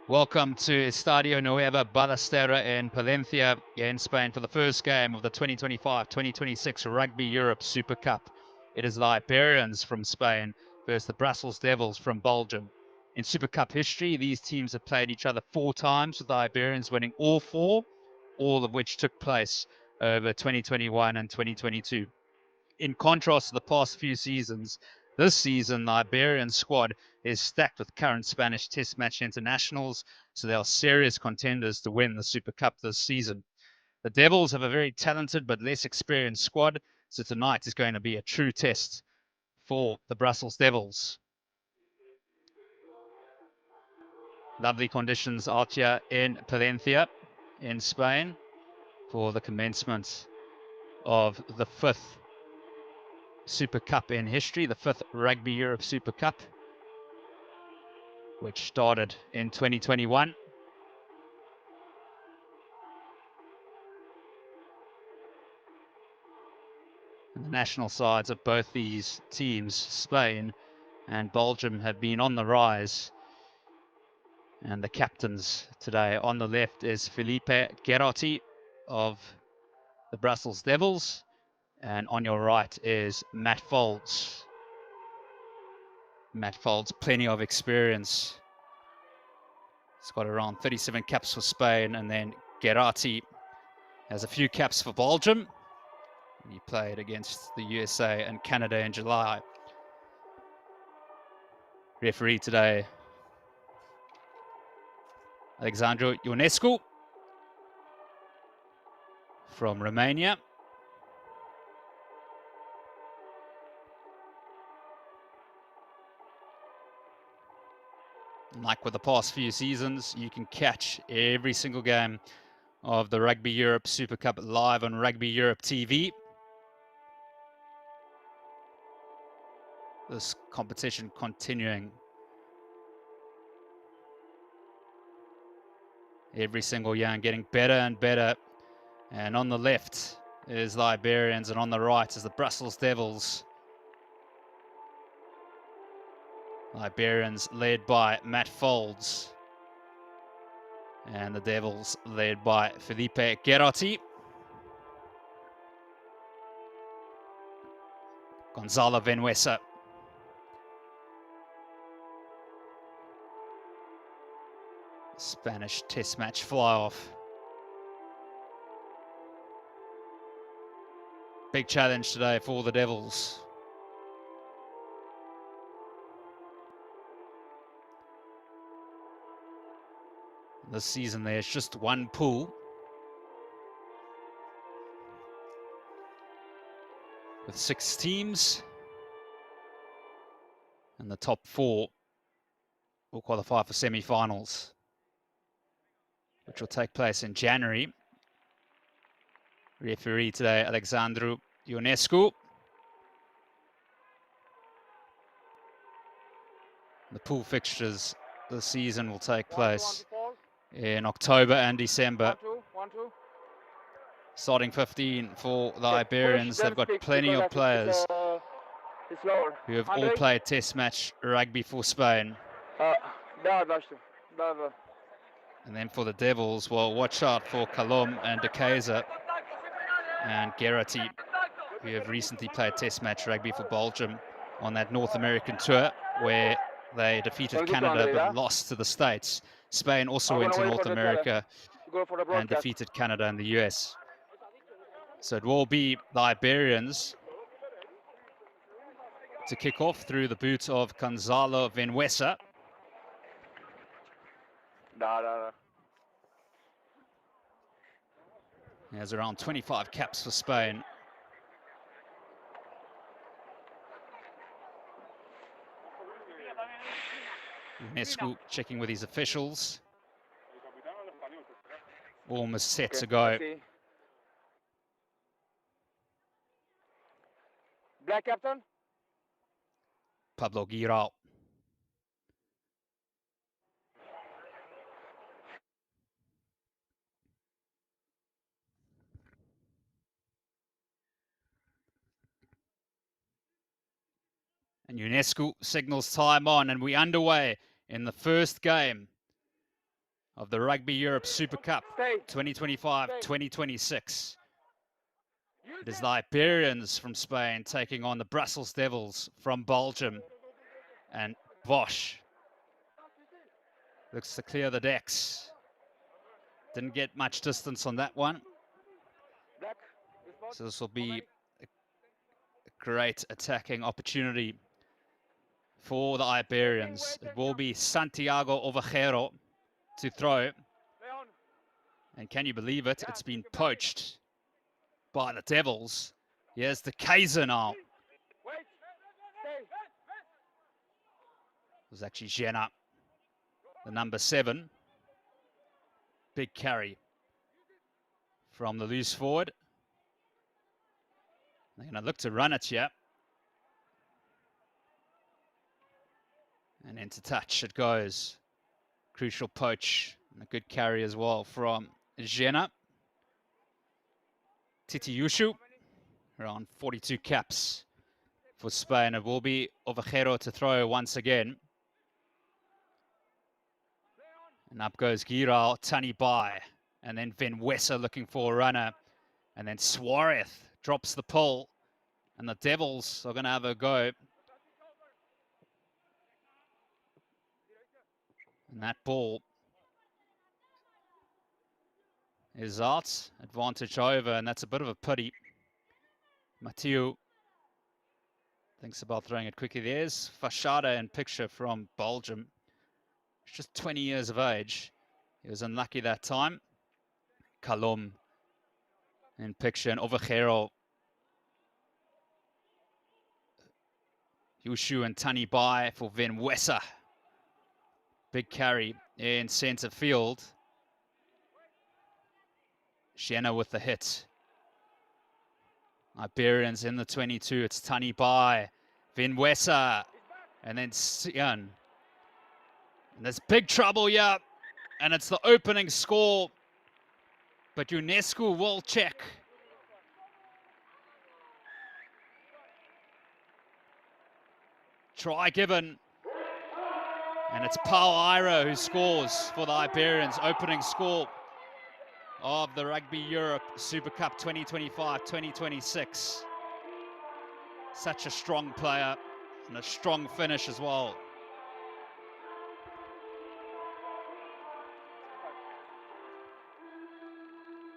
Welcome to Estadio Nueva Ballestera in Palencia in Spain for the first game of the 2025-2026 Rugby Europe Super Cup. It is the Iberians from Spain versus the Brussels Devils from Belgium. In Super Cup history, these teams have played each other 4 times, with the Iberians winning all 4, all of which took place over 2021 and 2022. In contrast to the past few seasons, this season the Iberian squad is stacked with current Spanish Test match internationals, so they are serious contenders to win the Super Cup this season. The Devils have a very talented but less experienced squad, so tonight is going to be a true test for the Brussels Devils. Lovely conditions out here in Palencia in Spain for the commencement of the 5th Super Cup in history, the 5th Rugby Europe Super Cup, which started in 2021. And the national sides of both these teams, Spain and Belgium, have been on the rise. And the captains today, on the left is Felipe Gerotti of the Brussels Devils, and on your right is Matt Folds. Matt Folds, plenty of experience. He's got around 37 caps for Spain, and then Gerotti has a few caps for Belgium. He played against the USA and Canada in July. Referee today, Alexandru Ionescu from Romania. Like with the past few seasons, you can catch every single game of the Rugby Europe Super Cup live on Rugby Europe TV. This competition continuing every single year and getting better and better. And on the left is the Iberians, and on the right is the Brussels Devils. Iberians led by Matt Folds, and the Devils led by Felipe Gerotti. Gonzalo Venuesa. Spanish Test match fly-off. Big challenge today for the Devils. This season there's just one pool with 6 teams, and the top 4 will qualify for semi-finals, which will take place in January. Referee today, Alexandru Ionescu. The pool fixtures this season will take place in October and December. Starting 15 for the Iberians. They've got plenty of players who have all played Test match rugby for Spain. And then for the Devils, well, watch out for Colom and De Keyser and Gerotti, who have recently played Test match rugby for Belgium on that North American tour, where they defeated Canada but lost to the States. Spain also went to North America and defeated Canada and the US. So it will be the Iberians to kick off through the boot of Gonzalo Venuesa. He has around 25 caps for Spain. Ionescu checking with his officials. Almost set to go. Black captain? Pablo Giral. And Ionescu signals time on, and we're underway in the first game of the Rugby Europe Super Cup 2025-2026. It is the Iberians from Spain taking on the Brussels Devils from Belgium. And Bosch looks to clear the decks. Didn't get much distance on that one. So this will be a great attacking opportunity for the Iberians. It will be Santiago Ovejero to throw. And can you believe it? It's been poached by the Devils. Here's the Kaiser now. It was actually Jenna, the number 7. Big carry from the loose forward. They're going to look to run it here. And into touch it goes. Crucial poach. And a good carry as well from Jenna. Titiushu, around 42 caps for Spain. It will be Ovejero to throw once again. And up goes Giral, Tani Bai. And then Venwesa looking for a runner. And then Suarez drops the pull. And the Devils are going to have a go. And that ball is out. Advantage over, and that's a bit of a pity. Mathieu thinks about throwing it quickly. There's Fashada in picture from Belgium. He's just 20 years of age. He was unlucky that time. Kalom in picture, and Ovejero. Yushu and Tani Bai for Venwesa. Big carry in centre field. Sienna with the hit. Iberians in the 22. It's Tani Bai, Venwesa, and then Sian. And there's big trouble here. And it's the opening score. But UNESCO will check. Try given. And it's Paul Ira who scores for the Iberians. Opening score of the Rugby Europe Super Cup 2025-2026. Such a strong player and a strong finish as well.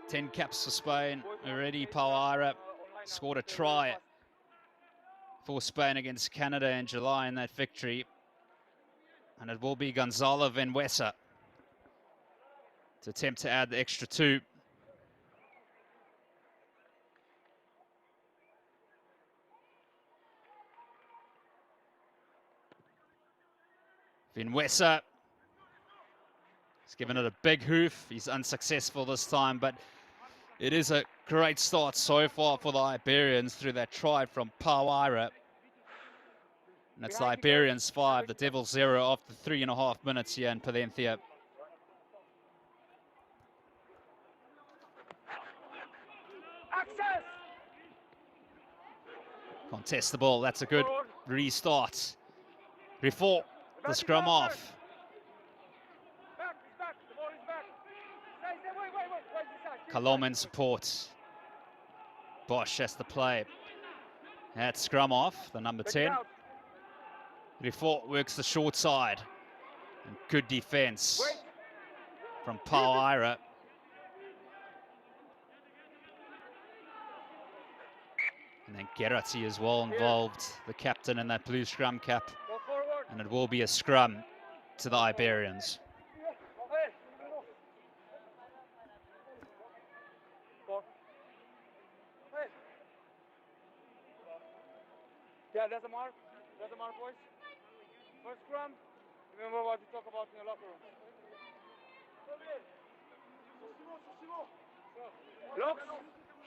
Ten caps for Spain already. Paul Ira scored a try for Spain against Canada in July in that victory. And it will be Gonzalo Venwesa to attempt to add the extra 2. Venwesa has given it a big hoof. He's unsuccessful this time, but it is a great start so far for the Iberians through that try from Pauaira. And it's the Iberians 5, the Devils 0 after 3.5 minutes here in Palencia. Contest the ball, that's a good restart. Before the scrum off. Kalom in support. Bosch has to play. At scrum off, the number 10. Before works the short side. And good defense from Pauaira. And then Gerati as well involved, the captain in that blue scrum cap. And it will be a scrum to the Iberians. Yeah, there's a mark. There's a mark, boys. First scrum. Remember what we talked about in the locker room. Locks,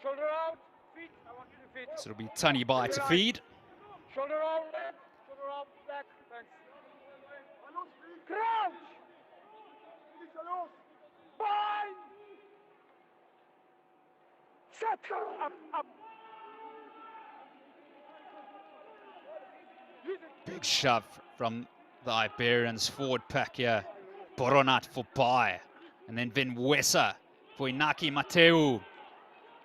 shoulder out, feet. I want you to feet. So it'll be Tani Bai to feed. Shoulder out, back. Thanks. Crouch. Bind. Shut up. Big shove from the Iberians forward pack here. Boronat for Bai. And then Vinwesa for Inaki Mateu.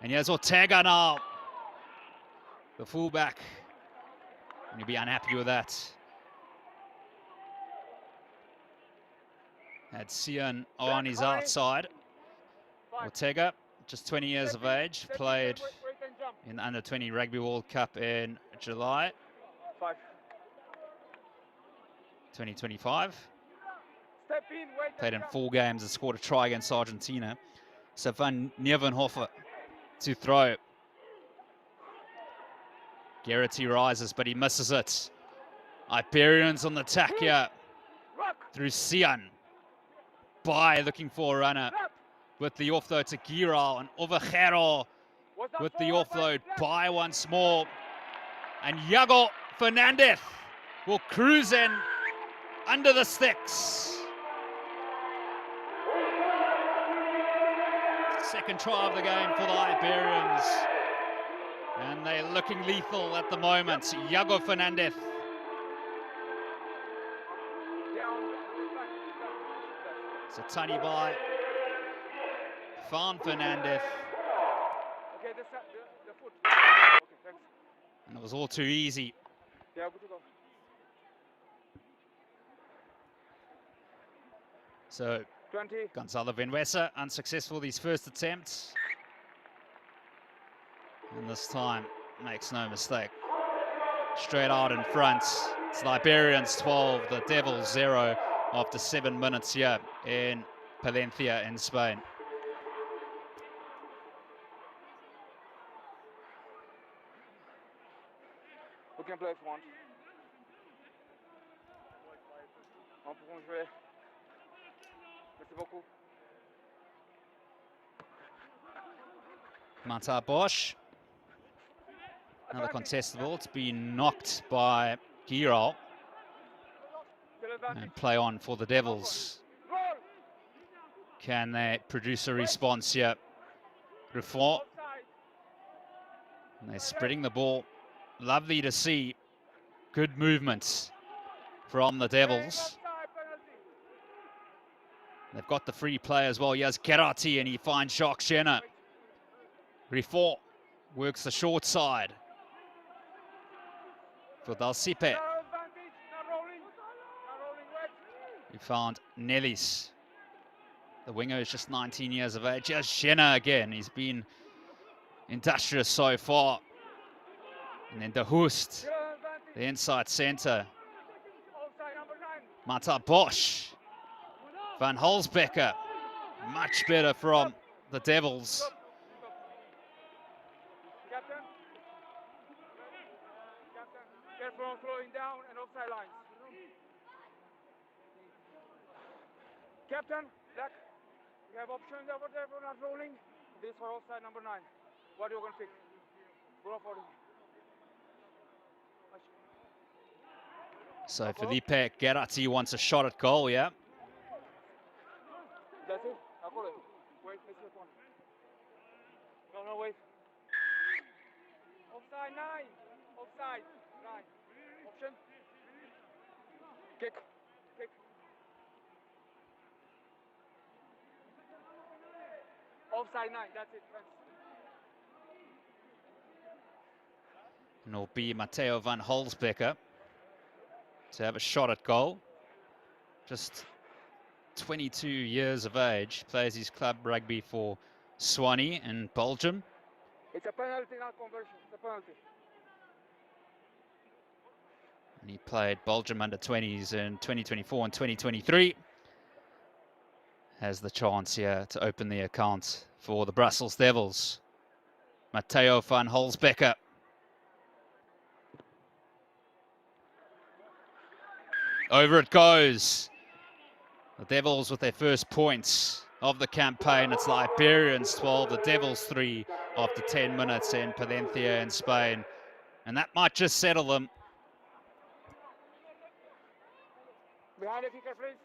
And here's Ortega now, the fullback. And you'll be unhappy with that. Had Sian on his outside. Ortega, just 20 years of age, played in the Under-20 Rugby World Cup in July 2025. Played in 4 games and scored a try against Argentina. So Van Nieuwenhofer to throw. Garrity rises, but he misses it. Iberians on the attack here through Sian. By looking for a runner with the offload to Giral, and Ovejero with the offload by once more. And Iago Fernandez will cruise in under the sticks. Second try of the game for the Iberians. And they're looking lethal at the moment. Iago Fernandez. So tiny by Van Fernandez. And it was all too easy. So Gonzalo Vinwesa unsuccessful these first attempts. And this time, makes no mistake. Straight out in front. It's the Iberians 12, the Devils 0 after 7 minutes here in Palencia in Spain. We can play if you want. On peut jouer. Merci beaucoup. Manta Bosch. Another contestable. It's been knocked by Giral. And play on for the Devils. Can they produce a response here? Ruffon. And they're spreading the ball. Lovely to see. Good movements from the Devils. They've got the free play as well. He has Kerati and he finds Jacques Jenner. Ruffon works the short side for Dalcipe. He found Nellis. The winger is just 19 years of age. Here's Jenner again. He's been industrious so far. And then De Hoest, the inside centre. Mata Bosch. Van Holzbecker. Much better from the Devils. Careful on slowing down and offside lines. Captain, Black, we have options over there for not rolling. This for offside number 9. What are you going to pick? Go for it. So Felipe Gerati wants a shot at goal, yeah? That's it. I'll call it. Wait, let's get one. No, wait. Offside 9. Offside 9. Option. Kick. Kick. Offside 9. That's it. Thanks. And it'll be Matteo van Holzbecker to have a shot at goal. Just 22 years of age, plays his club rugby for Swanee in Belgium. It's a penalty, not conversion. It's a penalty. And he played Belgium under-20s in 2024 and 2023. Has the chance here to open the account for the Brussels Devils. Matteo van Holzbecker. Over it goes. The Devils with their first points of the campaign. It's the Iberians 12, the Devils 3 after 10 minutes in Palencia in Spain. And that might just settle them. Behind the kicker, please.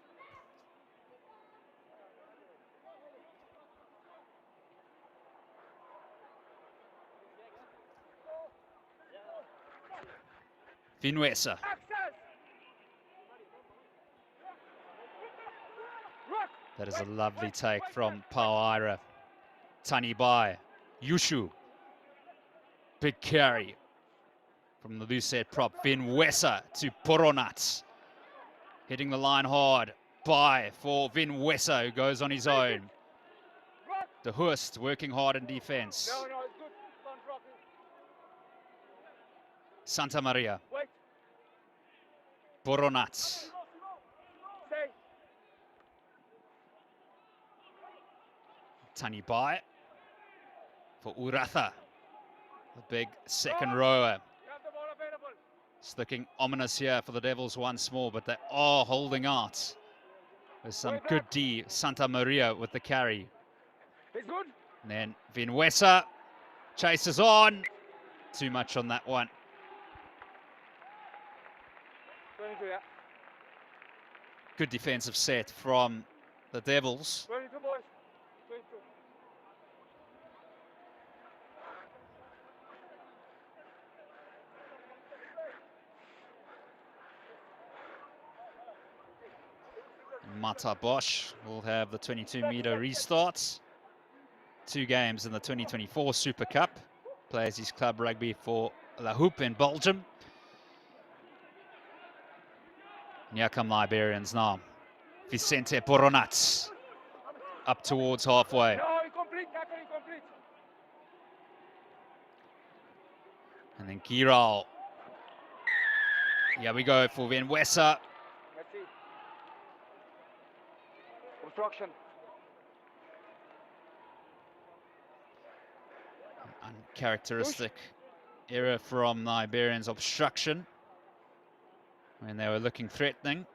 Vinwesa. That That is a lovely take from Pauaira. Tani Bai. Yushu. Big carry from the loose head prop. Vinwesa to Poronat. Hitting the line hard. Bai for Vinwesa, who goes on his own. De Hurst working hard in defense. No, it's good. Don't drop it. Santa Maria. Wait. Poronat. Stay. Tani Bai for Uratha. The big second rower. You have the ball available. It's looking ominous here for the Devils once more, but they are holding out. There's some good D. Santa Maria with the carry. It's good. And then Vinwesa chases on. Too much on that one. 22, yeah. Good defensive set from the Devils. 22, boys. 22. Mata Bosch will have the 22-meter restarts. 2 games in the 2024 Super Cup. Plays his club rugby for La Houppe in Belgium. And here come the Iberians now. Vicente Poronat up towards halfway. No, incomplete. Tackle incomplete. And then Giral. Here we go for Vinwesa. Let's see. Obstruction. Uncharacteristic error from the Iberians, obstruction, when they were looking threatening.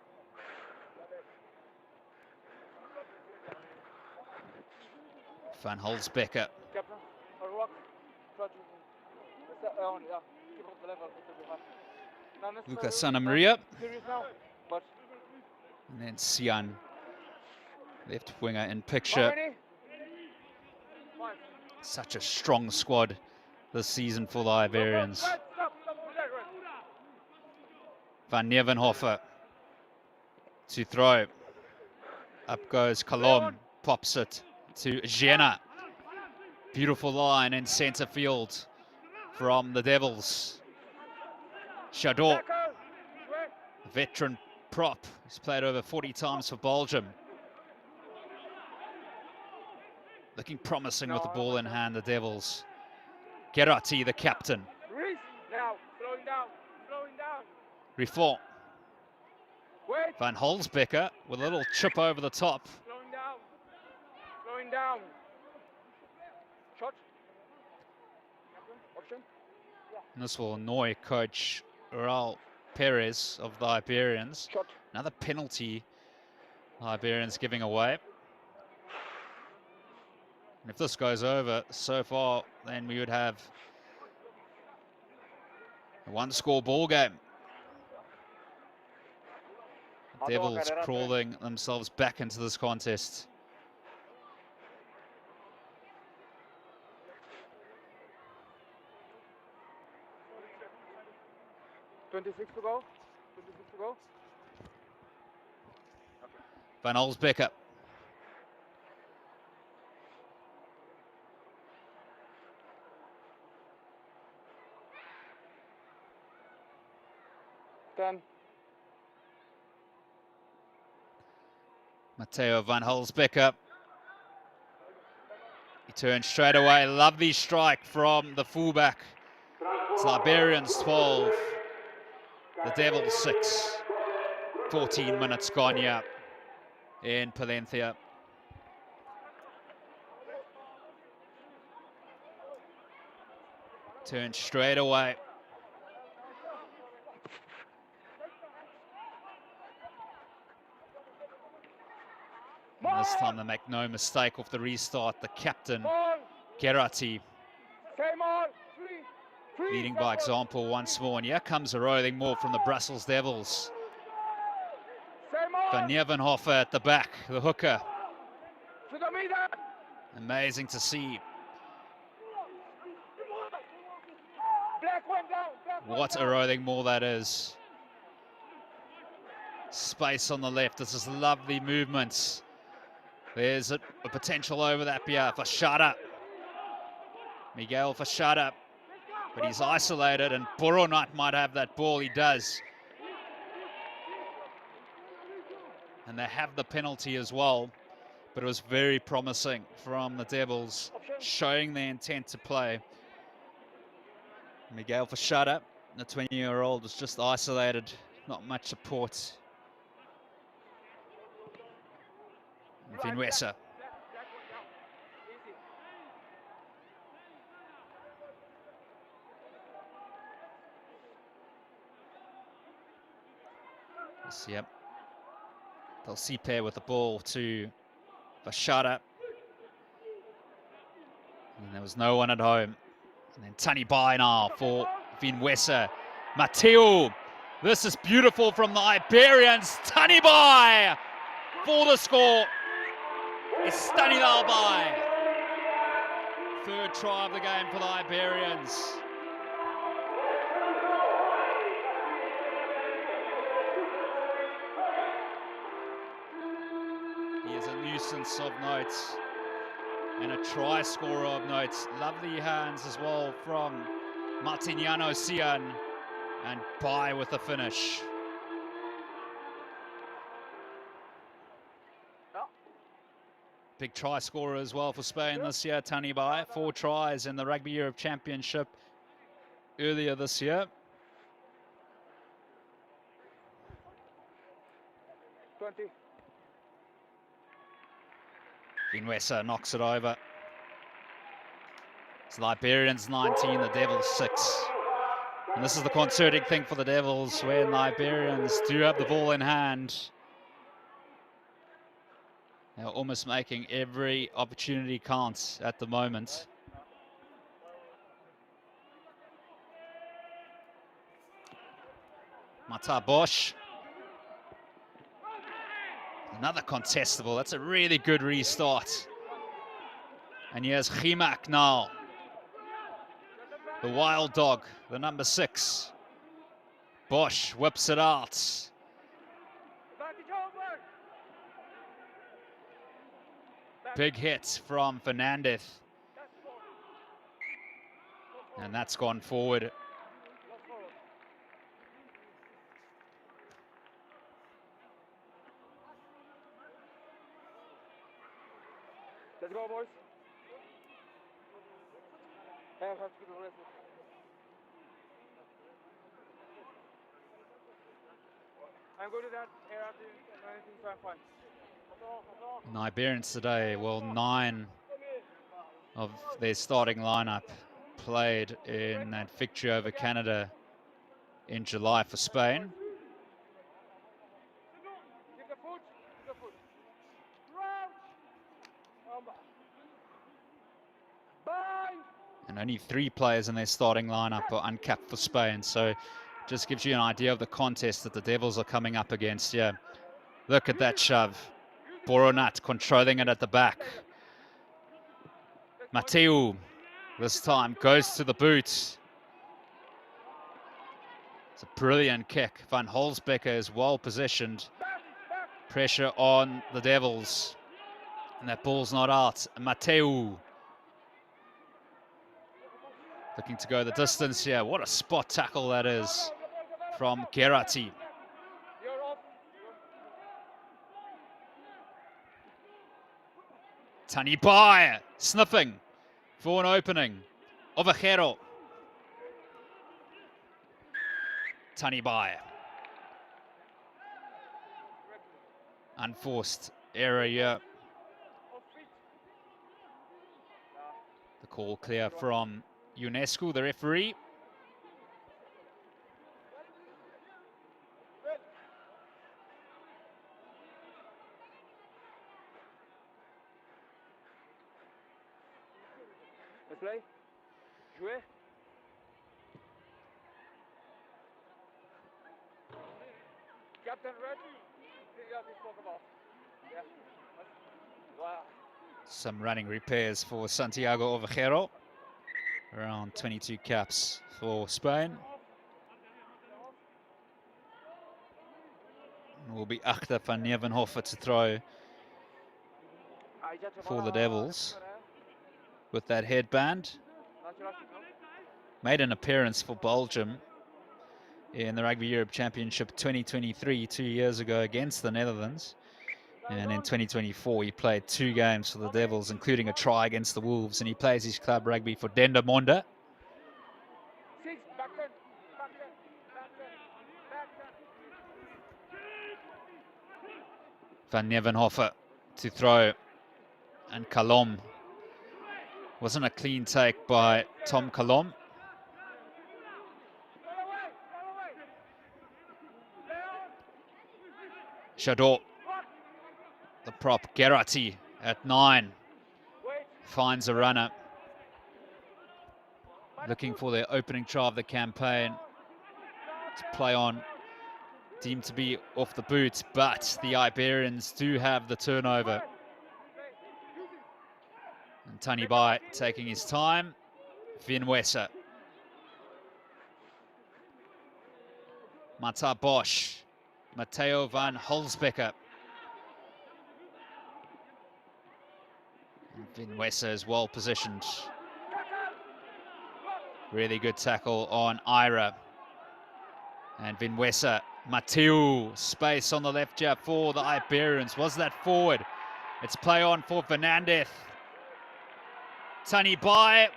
Van Holzbecker. Captain, a rock. Try to yeah, keep up the level. Not necessarily Luca Santa Maria. serious now, but And then Sian, left winger in how picture. many? 5. Such a strong squad this season for the Iberians. Stop. Van Nevenhofer to throw. Up goes Colom, pops it to Jena. Beautiful line in centre field from the Devils. Chadot, veteran prop. He's played over 40 times for Belgium. Looking promising with the ball in hand, the Devils. Gerati, the captain. Now, slowing down. Reform. Wait. Van Holzbecker with a little chip over the top. Slowing down. Shot. Option. And this will annoy coach Raul Perez of the Iberians. Shot. Another penalty the Iberians giving away. And if this goes over so far, then we would have a 1-score ball game. Devils crawling themselves back into this contest. $26 to go. Van Holzbecker. Matteo Van Holzbecker. He turns straight away. Lovely strike from the fullback. It's Iberians 12. The Devils 6. 14 minutes gone here in Palencia. Turns straight away. And this time they make no mistake off the restart. The captain, Gerati, leading by example once more. And here comes a rolling more from the Brussels Devils. Van Nevenhofer at the back, the hooker. Amazing to see. What a rolling more that is. Space on the left. This is lovely movements There's a potential over that here for Shada. Miguel for Shada. But he's isolated, and Boronat might have that ball. He does. And they have the penalty as well. But it was very promising from the Devils, showing their intent to play. Miguel for Shada. The 20-year-old was just isolated. Not much support. Vinwesa. Yep. They'll see pair with the ball to Vashada. And there was no one at home. And then Tani Bai now for Vinwesa. Mateo. This is beautiful from the Iberians. Tani Bai for the score. It's Stani Bai. Third try of the game for the Iberians. He is a nuisance of notes and a try scorer of notes. Lovely hands as well from Martiniano Sian, and Bai with the finish. Big try scorer as well for Spain this year, Tani Bai. 4 tries in the Rugby Europe Championship earlier this year. 20. Vinwesa knocks it over. It's the Iberians 19, the Devils 6. And this is the concerning thing for the Devils when the Iberians do have the ball in hand. They're almost making every opportunity count at the moment. Mata Bosch. Another contestable. That's a really good restart. And here's Chimak now. The wild dog, the number 6. Bosch whips it out. Big hit from Fernandez. And that's gone forward. Let's go, boys. I'm going to that air after anything, so I'm fine. And the Iberians today, well, 9 of their starting lineup played in that victory over Canada in July for Spain. And only 3 players in their starting lineup are uncapped for Spain. So just gives you an idea of the contest that the Devils are coming up against. Yeah, look at that shove. Boronat controlling it at the back. Mateu this time goes to the boot. It's a brilliant kick. Van Holzbecker is well positioned. Pressure on the Devils. And that ball's not out. Mateu looking to go the distance here. What a spot tackle that is from Gerati. Tani Bai sniffing for an opening. Ovejero. Tani Bai. Unforced error here. The call clear from UNESCO, the referee. Let's play. Jouer. Captain Red. We spoke about. Yeah. Wow. Some running repairs for Santiago Ovejero. Around 22 caps for Spain. Will be Achter van Nevenhofer to throw for the Devils with that headband. Made an appearance for Belgium in the Rugby Europe Championship 2023, 2 years ago, against the Netherlands. And in 2024, he played 2 games for the Devils, including a try against the Wolves, and he plays his club rugby for Dendermonde. Van Nevenhofer to throw, and Kalom. Wasn't a clean take by Tom Kalom. Jadot, the prop, Gerati at 9, finds a runner. Looking for their opening try of the campaign to play on. Deemed to be off the boot, but the Iberians do have the turnover. And Tani Bai taking his time. Vinwesa. Mata Bosch. Matteo van Holzbecker. Vinwesa is well positioned. Really good tackle on Ira. And Vinwesa, Mateu, space on the left jab for the Iberians. Was that forward? It's play on for Fernandez. Tani Bai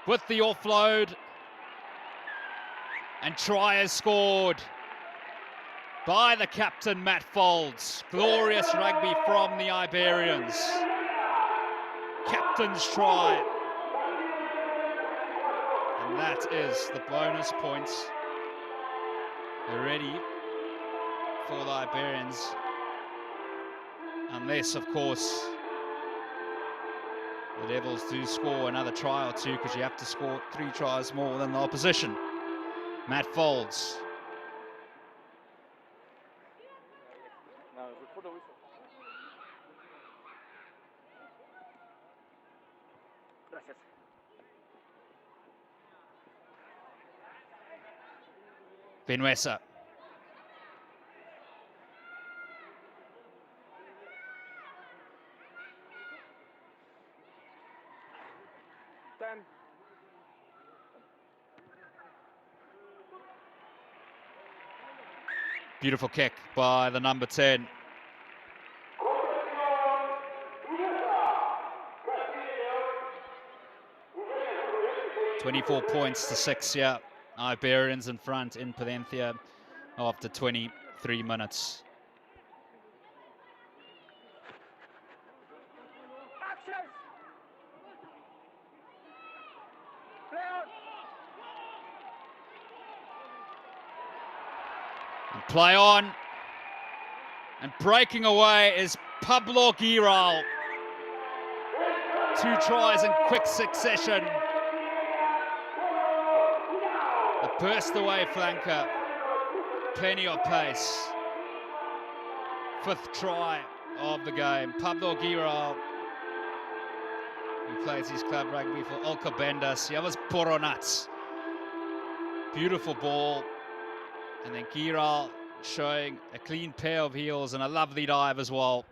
with the offload. And try is scored by the captain, Matt Folds. Glorious rugby from the Iberians. Captain's try. And that is the bonus points. They're ready for the Iberians. Unless, of course, the Devils do score another try or two, because you have to score 3 tries more than the opposition. Matt Folds. Vinwesa. Beautiful kick by the number 10. £24 to 6, yeah. Iberians in front in Palencia after 23 minutes. And play on. And breaking away is Pablo Giral. 2 tries in quick succession. The burst away flanker. Plenty of pace. 5th try of the game. Pablo Giral, who plays his club rugby for Alcobendas. He was Poronats. Beautiful ball. And then Giral showing a clean pair of heels and a lovely dive as well.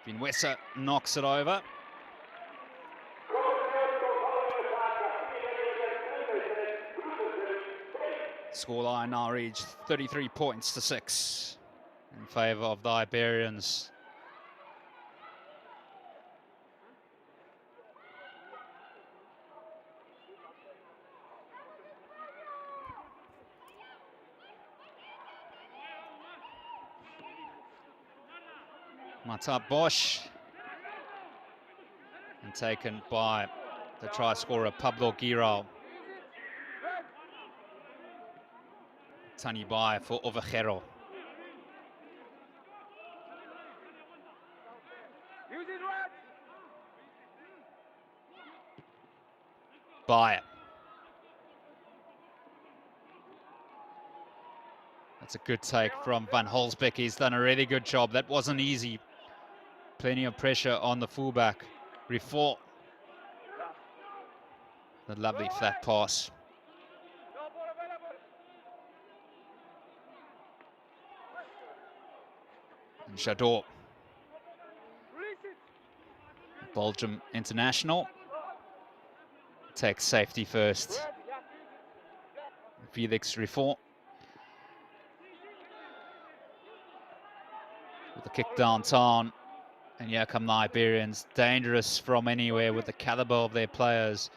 Vinwesa knocks it over. Scoreline now reached 33 to 6 in favour of the Iberians. Mata Bosch, and taken by the try scorer Pablo Giral. Tani Bai for Ovejero. Bai. That's a good take from Van Holzbeck. He's done a really good job. That wasn't easy. Plenty of pressure on the fullback. Rifort. The lovely flat pass. And Jadot, Belgium international, takes safety first. Felix Rifon with the kick downtown. And here come the Iberians, dangerous from anywhere with the caliber of their players.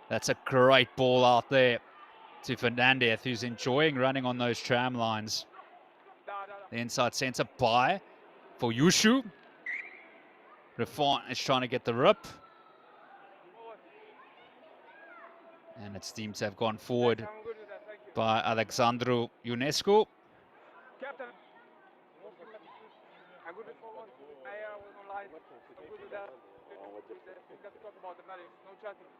That's a great ball out there to Fernandez, who's enjoying running on those tram lines. The inside centre by for Yushu. Rifon is trying to get the rip. And it's deemed to have gone forward by Alexandru Ionescu. Captain. I'm good with forward. I was online. I'm good with that. We got to talk about the values. No chatting.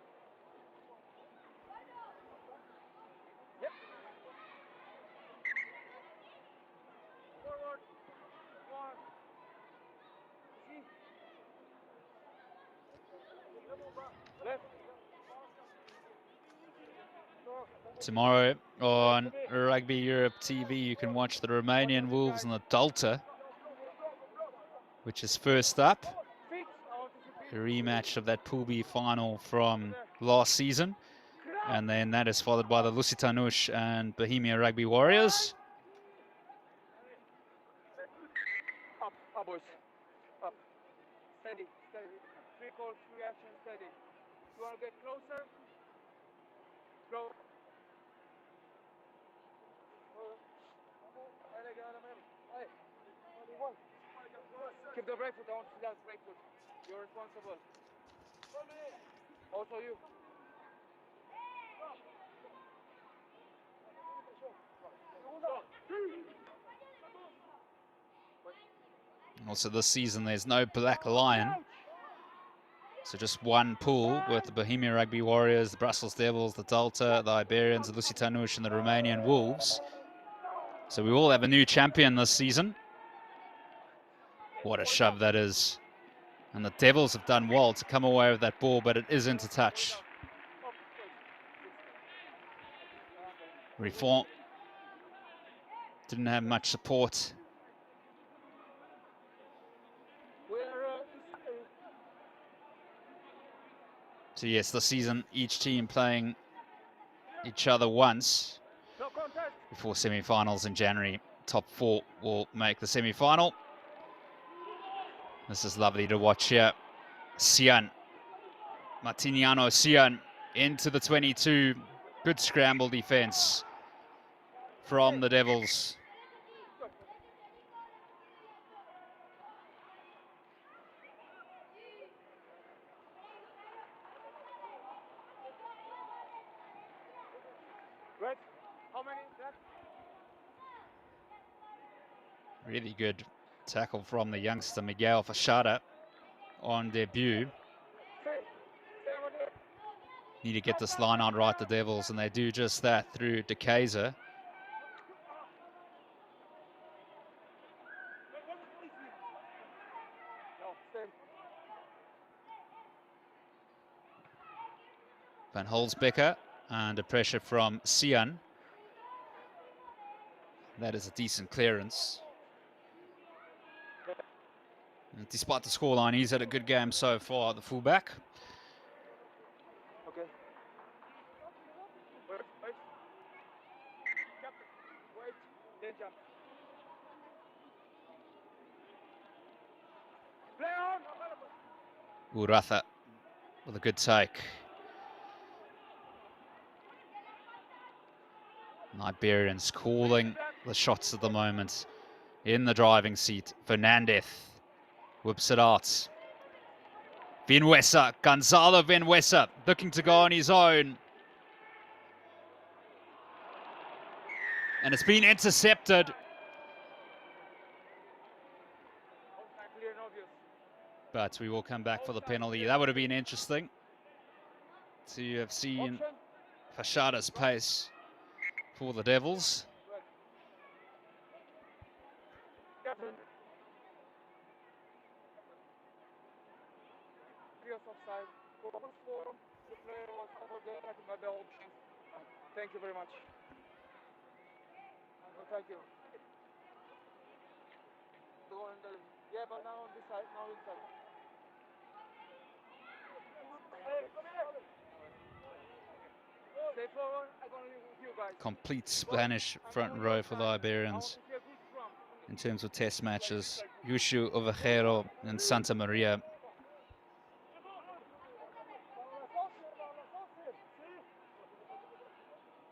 Yep. Forward. One. Left. Tomorrow on Rugby Europe TV, you can watch the Romanian Wolves and the Delta, which is first up. A rematch of that Pool B final from last season. And then that is followed by the Lusitanush and Bohemia Rugby Warriors. Up, boys. Up. Steady, steady. 3 calls, 3 actions, steady. You want to get closer? Go. Keep the break foot, I want to see that break foot. You're responsible. Also you. Also this season there's no Black Lion. So just one pool with the Bohemia Rugby Warriors, the Brussels Devils, the Delta, the Iberians, the Lusitanush and the Romanian Wolves. So we all have a new champion this season. What a shove that is. And the Devils have done well to come away with that ball, but it is into touch. Rifon didn't have much support. So yes, this season, each team playing each other once before semi-finals in January. Top 4 will make the semi-final. This is lovely to watch here. Sian, Martiniano Sian into the 22. Good scramble defense from the Devils. Right. How many? Really good tackle from the youngster Miguel Fachada on debut. Need to get this line out right, the Devils, and they do just that through De Keyser. Van Holzbecker under pressure from Sian. That is a decent clearance. And despite the scoreline, he's had a good game so far, the fullback. Okay. Wait. Captain, wait. Then jump. Play on. Uratha with a good take. Iberians calling the shots at the moment. In the driving seat, Fernandez whips it out. Vinuesa, Gonzalo Vinuesa, looking to go on his own. And it's been intercepted. But we will come back for the penalty. That would have been interesting to have seen Fachada's pace for the Devils. Thank you very much. Thank you. Go on the, yeah, but now on this side, now inside. Hey, come here. Stay forward, I'm gonna leave with you guys. Complete Spanish front row for the Iberians in terms of test matches. Yushu, Ovejero, and Santa Maria.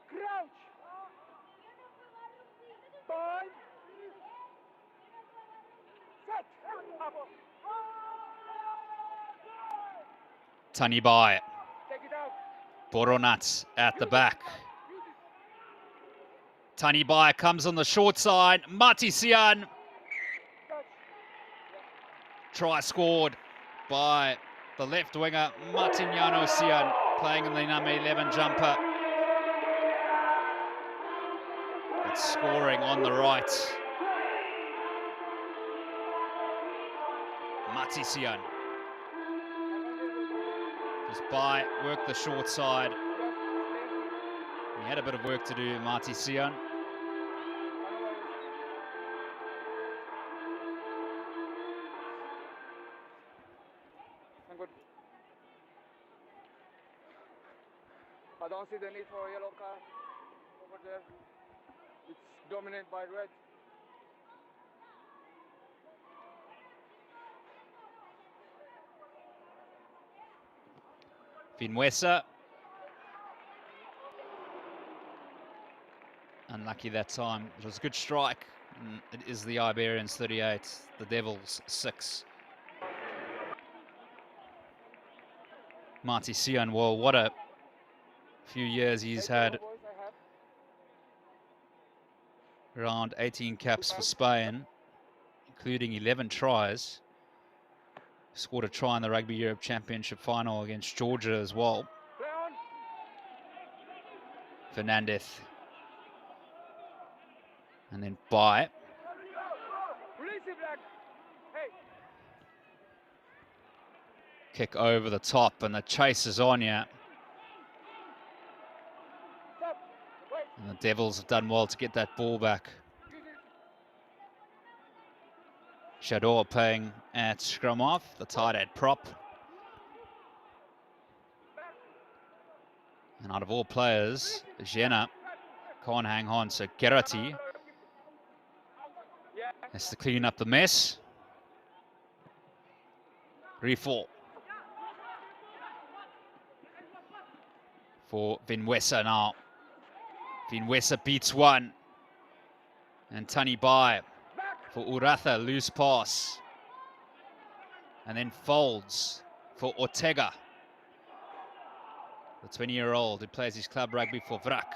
Crouch. Bind. Set. Up. Tanibai. Take it out. Boronat at the back. Tanibai comes on the short side. Matisian. Try scored by the left winger, Martiniano Sian, playing in the number 11 jumper. But scoring on the right. Matisian. Just by, work the short side. He had a bit of work to do, Matisian. I don't see the need for a yellow card over there. It's dominated by red. Vinuesa. Unlucky that time. It was a good strike. And it is the Iberians 38, the Devils 6. Marty Sion, well, what a few years he's had. Around 18 caps for Spain, including 11 tries. Scored a try in the Rugby Europe Championship final against Georgia as well. Fernandez. And then by. Kick over the top, and the chase is on here. And the Devils have done well to get that ball back. Shador playing at scrum off, the tight end prop. And out of all players, Jenna can't hang on, so Gerati has to clean up the mess. Rifle for Vinuesa now. Vinuesa beats one. And Tani Bai for Uratha, loose pass. And then folds for Ortega, the 20-year-old who plays his club rugby for Vrak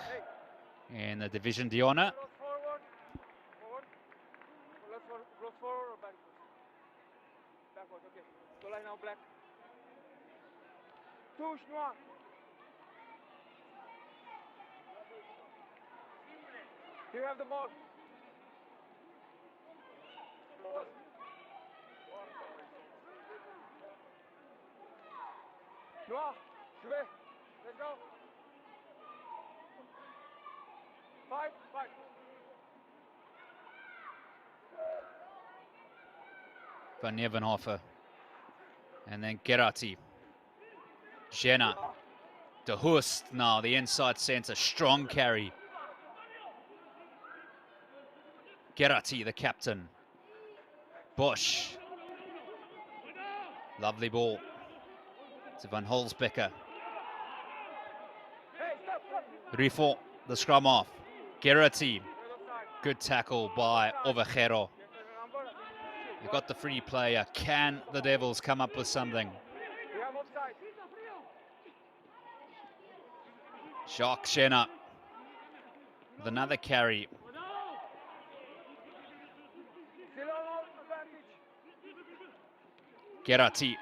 in the Division d'Honneur. You have the ball. Noah, let's go. 5. Van Nevenhofer. And then Gerati. Jenna. De Hust now, the inside centre. Strong carry. Gerati, the captain. Bosch. Lovely ball to Van Holzbecker. Rifo, the scrum off. Gerati. Good tackle by Ovejero. They got the free player. Can the Devils come up with something? Jacques Jenna with another carry. Gerati.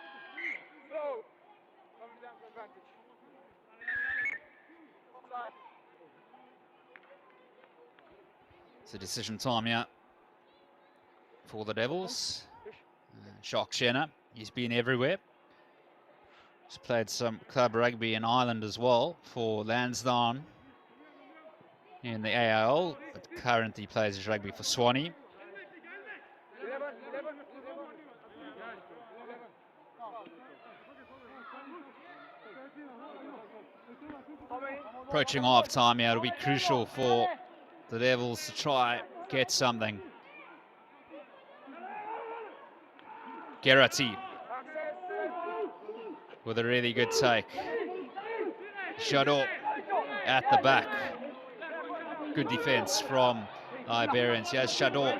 It's a decision time here for the Devils. Jacques Jenna, he's been everywhere. He's played some club rugby in Ireland as well for Lansdowne in the AIL, but currently plays his rugby for Swanee. 11. Approaching half time here, it'll be crucial for the Devils to try get something. Gerati with a really good take. Jadot at the back. Good defense from the Iberians. Here's Jadot.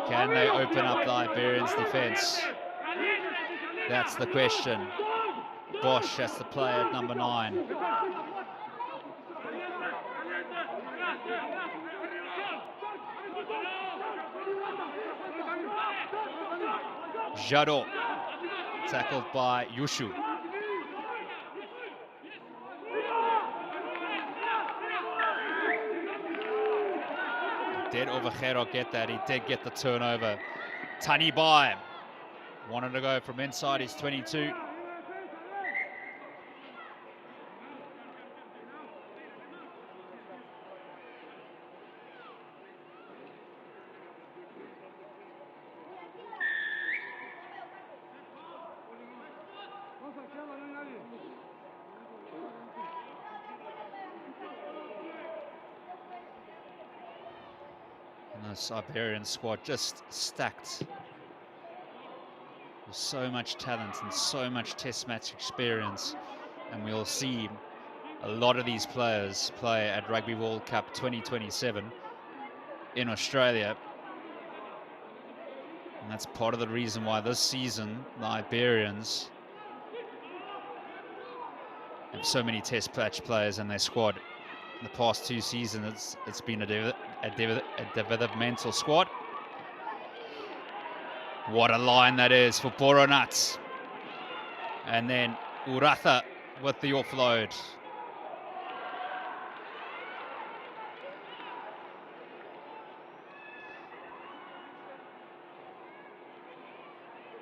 Can they open up the Iberians defense? That's the question. Bosch has to play at number 9. Jadot, tackled by Yushu. Did Ovejero get that? He did get the turnover. Tani Bai wanted to go from inside his 22. And this Iberian squad just stacked with so much talent and so much test match experience. And we'll see a lot of these players play at Rugby World Cup 2027 in Australia. And that's part of the reason why this season the Iberians have so many test match players in their squad. In the past 2 seasons, it's been a developmental squad. What a line that is for Boronat. And then Uratha with the offload.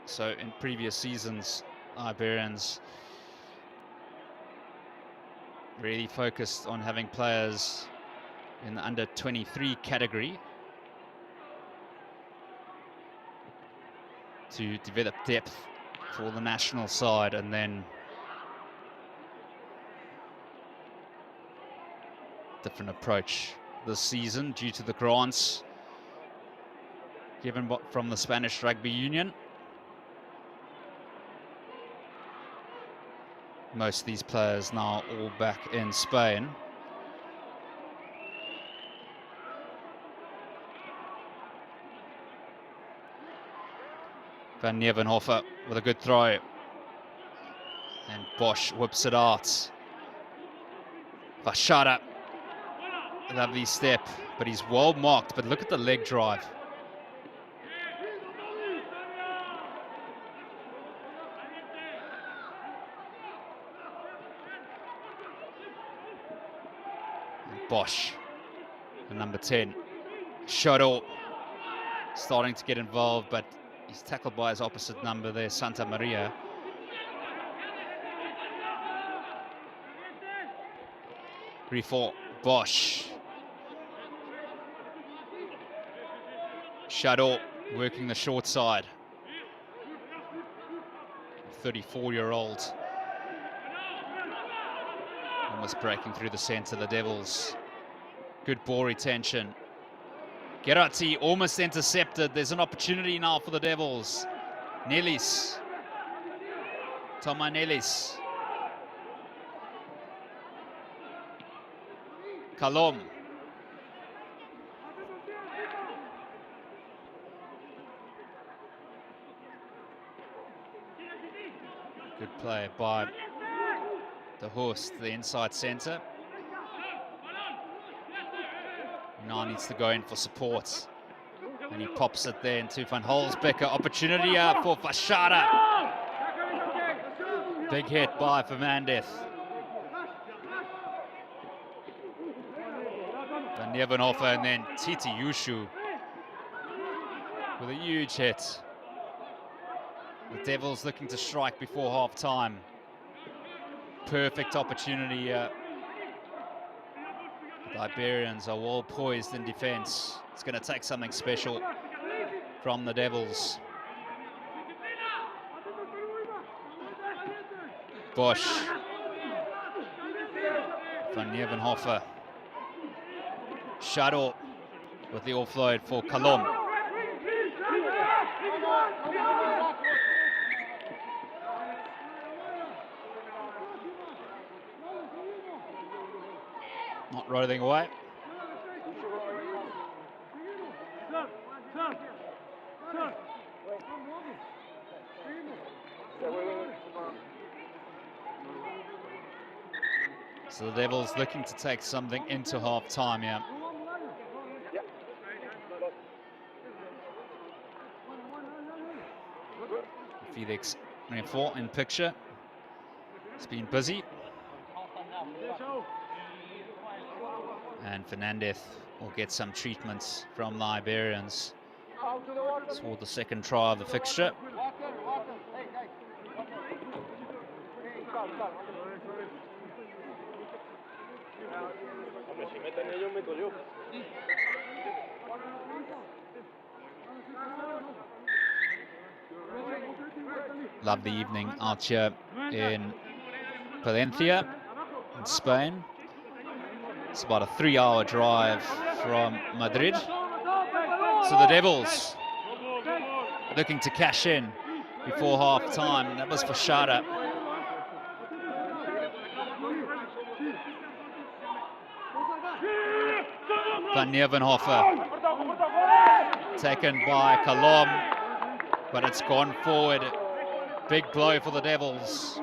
So in previous seasons, Iberians really focused on having players in the under 23 category to develop depth for the national side, and then different approach this season due to the grants given from the Spanish Rugby Union. Most of these players now all back in Spain. Van Nevenhofer with a good throw. And Bosch whips it out. Vashara, lovely step, but he's well marked. But look at the leg drive. And Bosch, the number 10. Shadow starting to get involved, but he's tackled by his opposite number there, Santa Maria. Grifo, Bosch. Shadow working the short side. 34-year-old. Almost breaking through the centre, the Devils. Good ball retention. Gerati almost intercepted. There's an opportunity now for the Devils. Nelis. Toma Nelis. Kalom. Good play by the horse, the inside centre. Now needs to go in for support. And he pops it there into Van Holzbecker. Opportunity for Vashara. Big hit by Fernandez. Van Nevenhofer and then Titi Yushu with a huge hit. The Devils looking to strike before half time. Perfect opportunity. The Iberians are well poised in defence. It's going to take something special from the Devils. Bosch. Van Nieuwenhofer. Shadow with the offload for Kalom. Not rolling away. So the Devils looking to take something into half time, yeah. Felix Renfort in picture. He's been busy. And Fernandez will get some treatments from the Iberians. Toward the second try of the fixture. Lovely evening out here in Palencia, in Spain. It's about a 3-hour drive from Madrid. So the Devils looking to cash in before half time. That was for Shada. Van Nieuwenhofer taken by Kalom, but it's gone forward. Big blow for the Devils.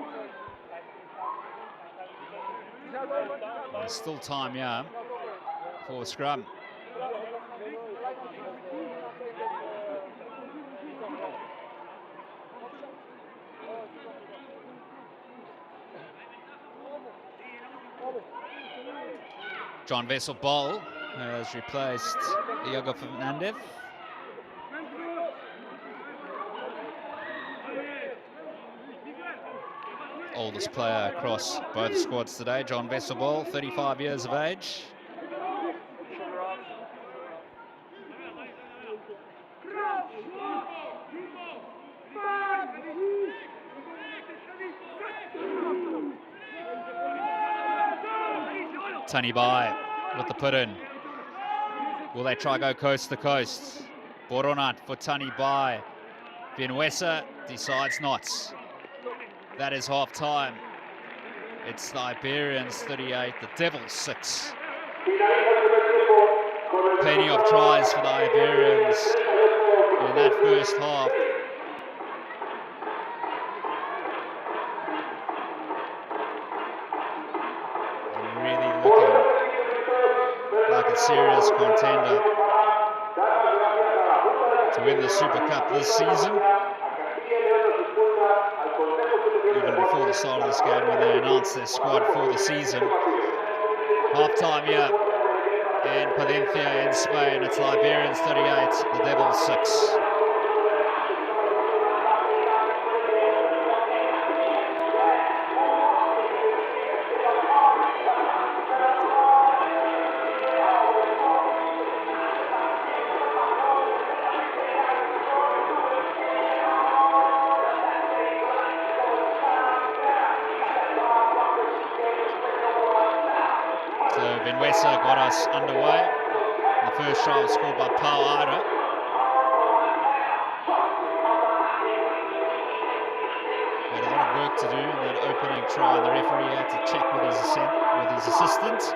There's still time, yeah, for a scrum. John Vessel-Boll has replaced Iago Fernandez. Oldest player across both squads today, John Vessel-Boll, 35 years of age. Tani Bai with the put in. Will they try go coast to coast? Boronat for Tani Bai. Vienwesa decides not. That is half time. It's the Iberians 38, the Devils 6. Plenty of tries for the Iberians in that first half. And really looking like a serious contender to win the Super Cup this season. Even before the start of this game, when they announced their squad for the season. Half-time here in Palencia in Spain. It's the Iberians 38, the Devils 6. Vienwesa got us underway. The first try was scored by Pau Ara. We had a lot of work to do in that opening try, and the referee had to check with his assistant.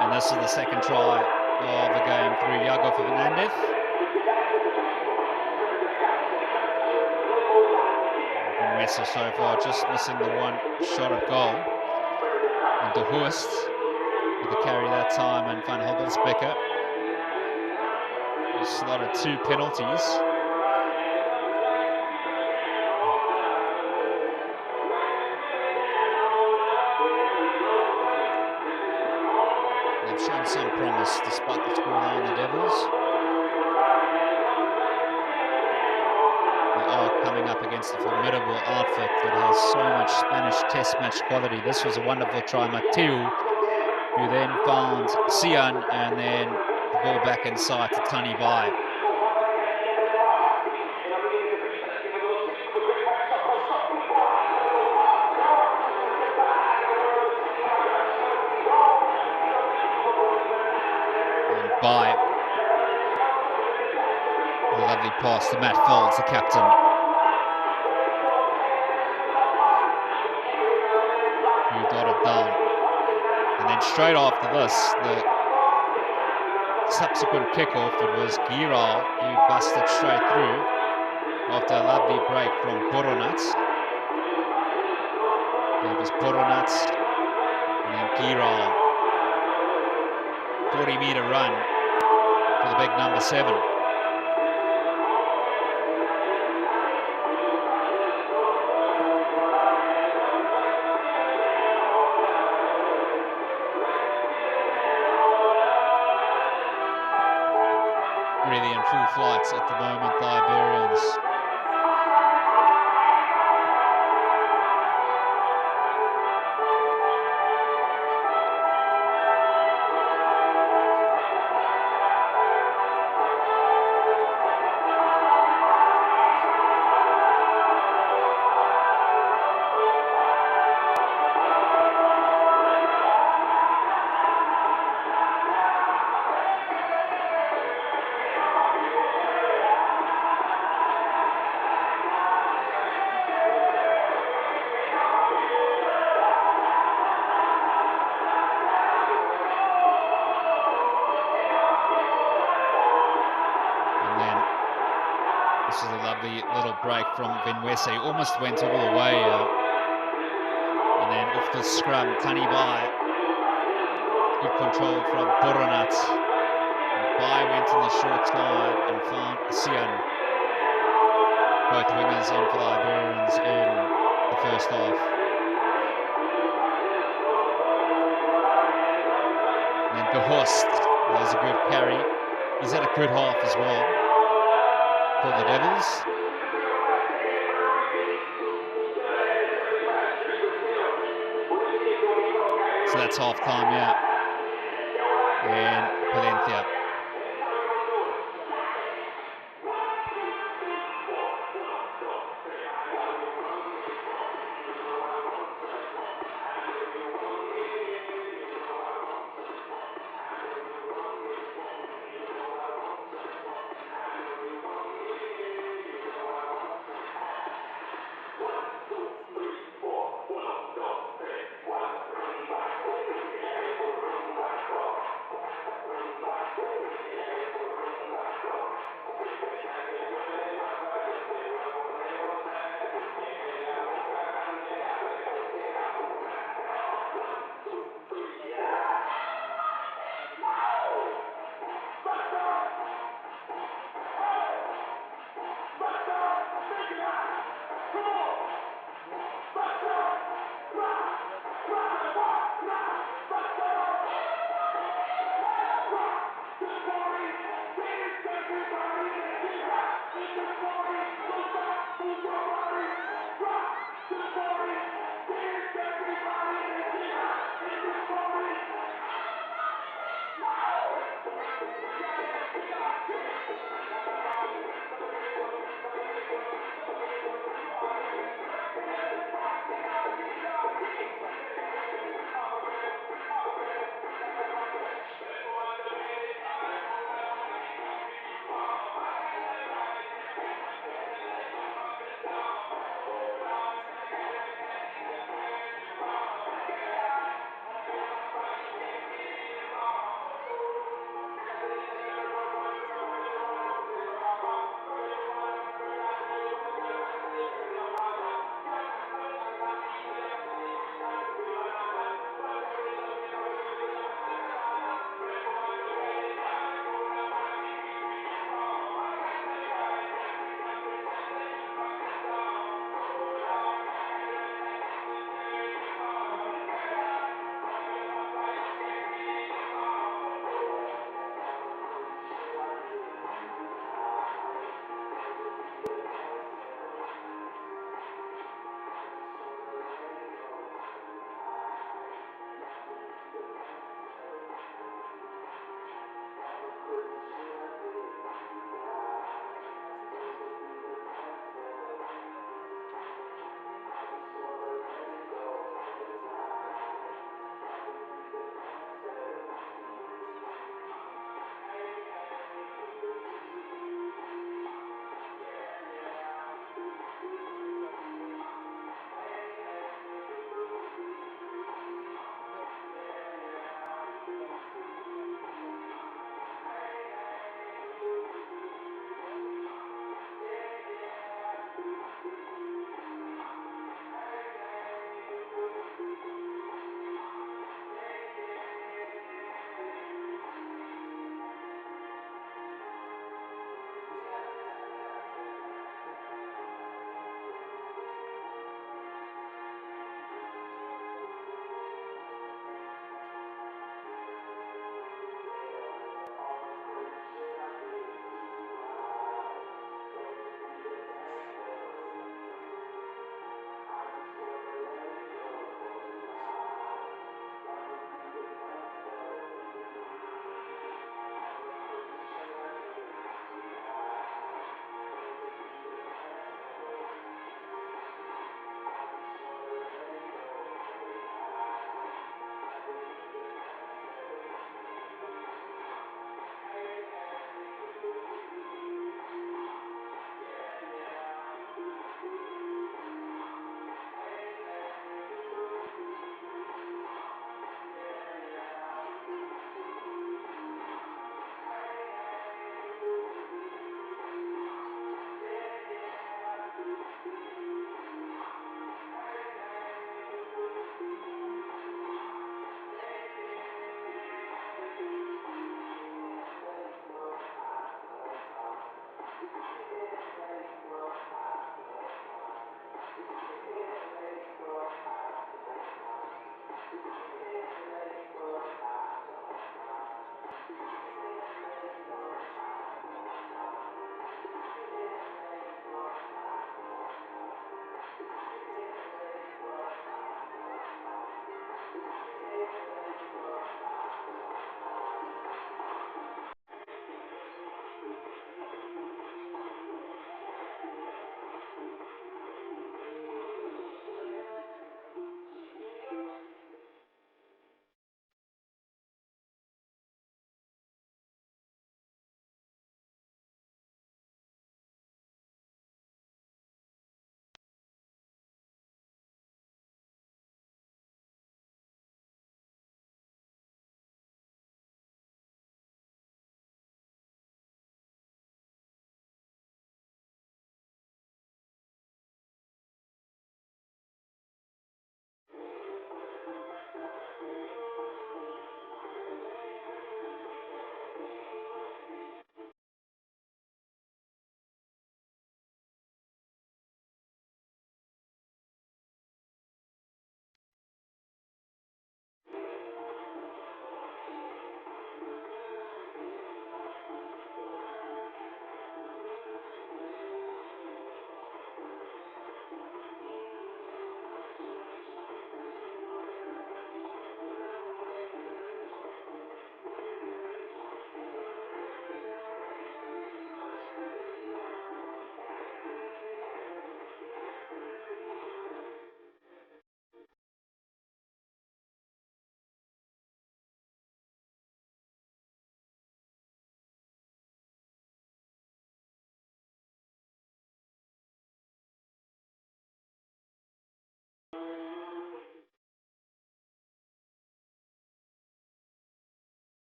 And this is the second try of the game through Iago Fernandez. Vienwesa so far just missing the one shot of goal. And De Hoest with the carry that time, and Van Hobbelsbecker who slotted 2 penalties. They've shown some promise despite the scoreline, the Devils. We are coming up up against a formidable outfit that has so much Spanish test match quality. This was a wonderful try, Mateu, who then found Sian, and then the ball back inside to Tani Bai. And Bai, a lovely pass to Matt Folds, the captain. Who got it down. And then straight after this, the subsequent kickoff, it was Giral who busted straight through after a lovely break from Boronat. It was Boronat and then Giral. 40-meter run for the big number 7. Really in full flights at the moment, the Iberians. This is a lovely little break from Benwese. Almost went all the way. And then off the scrum, Tani Bai. Good control from Boronat. Bai went on the short side and found Sian. Both wingers on for the Iberians in the first half. And then De Horst, that was a good carry. He's had a good half as well for the Devils. So that's half time, yeah. And Palencia.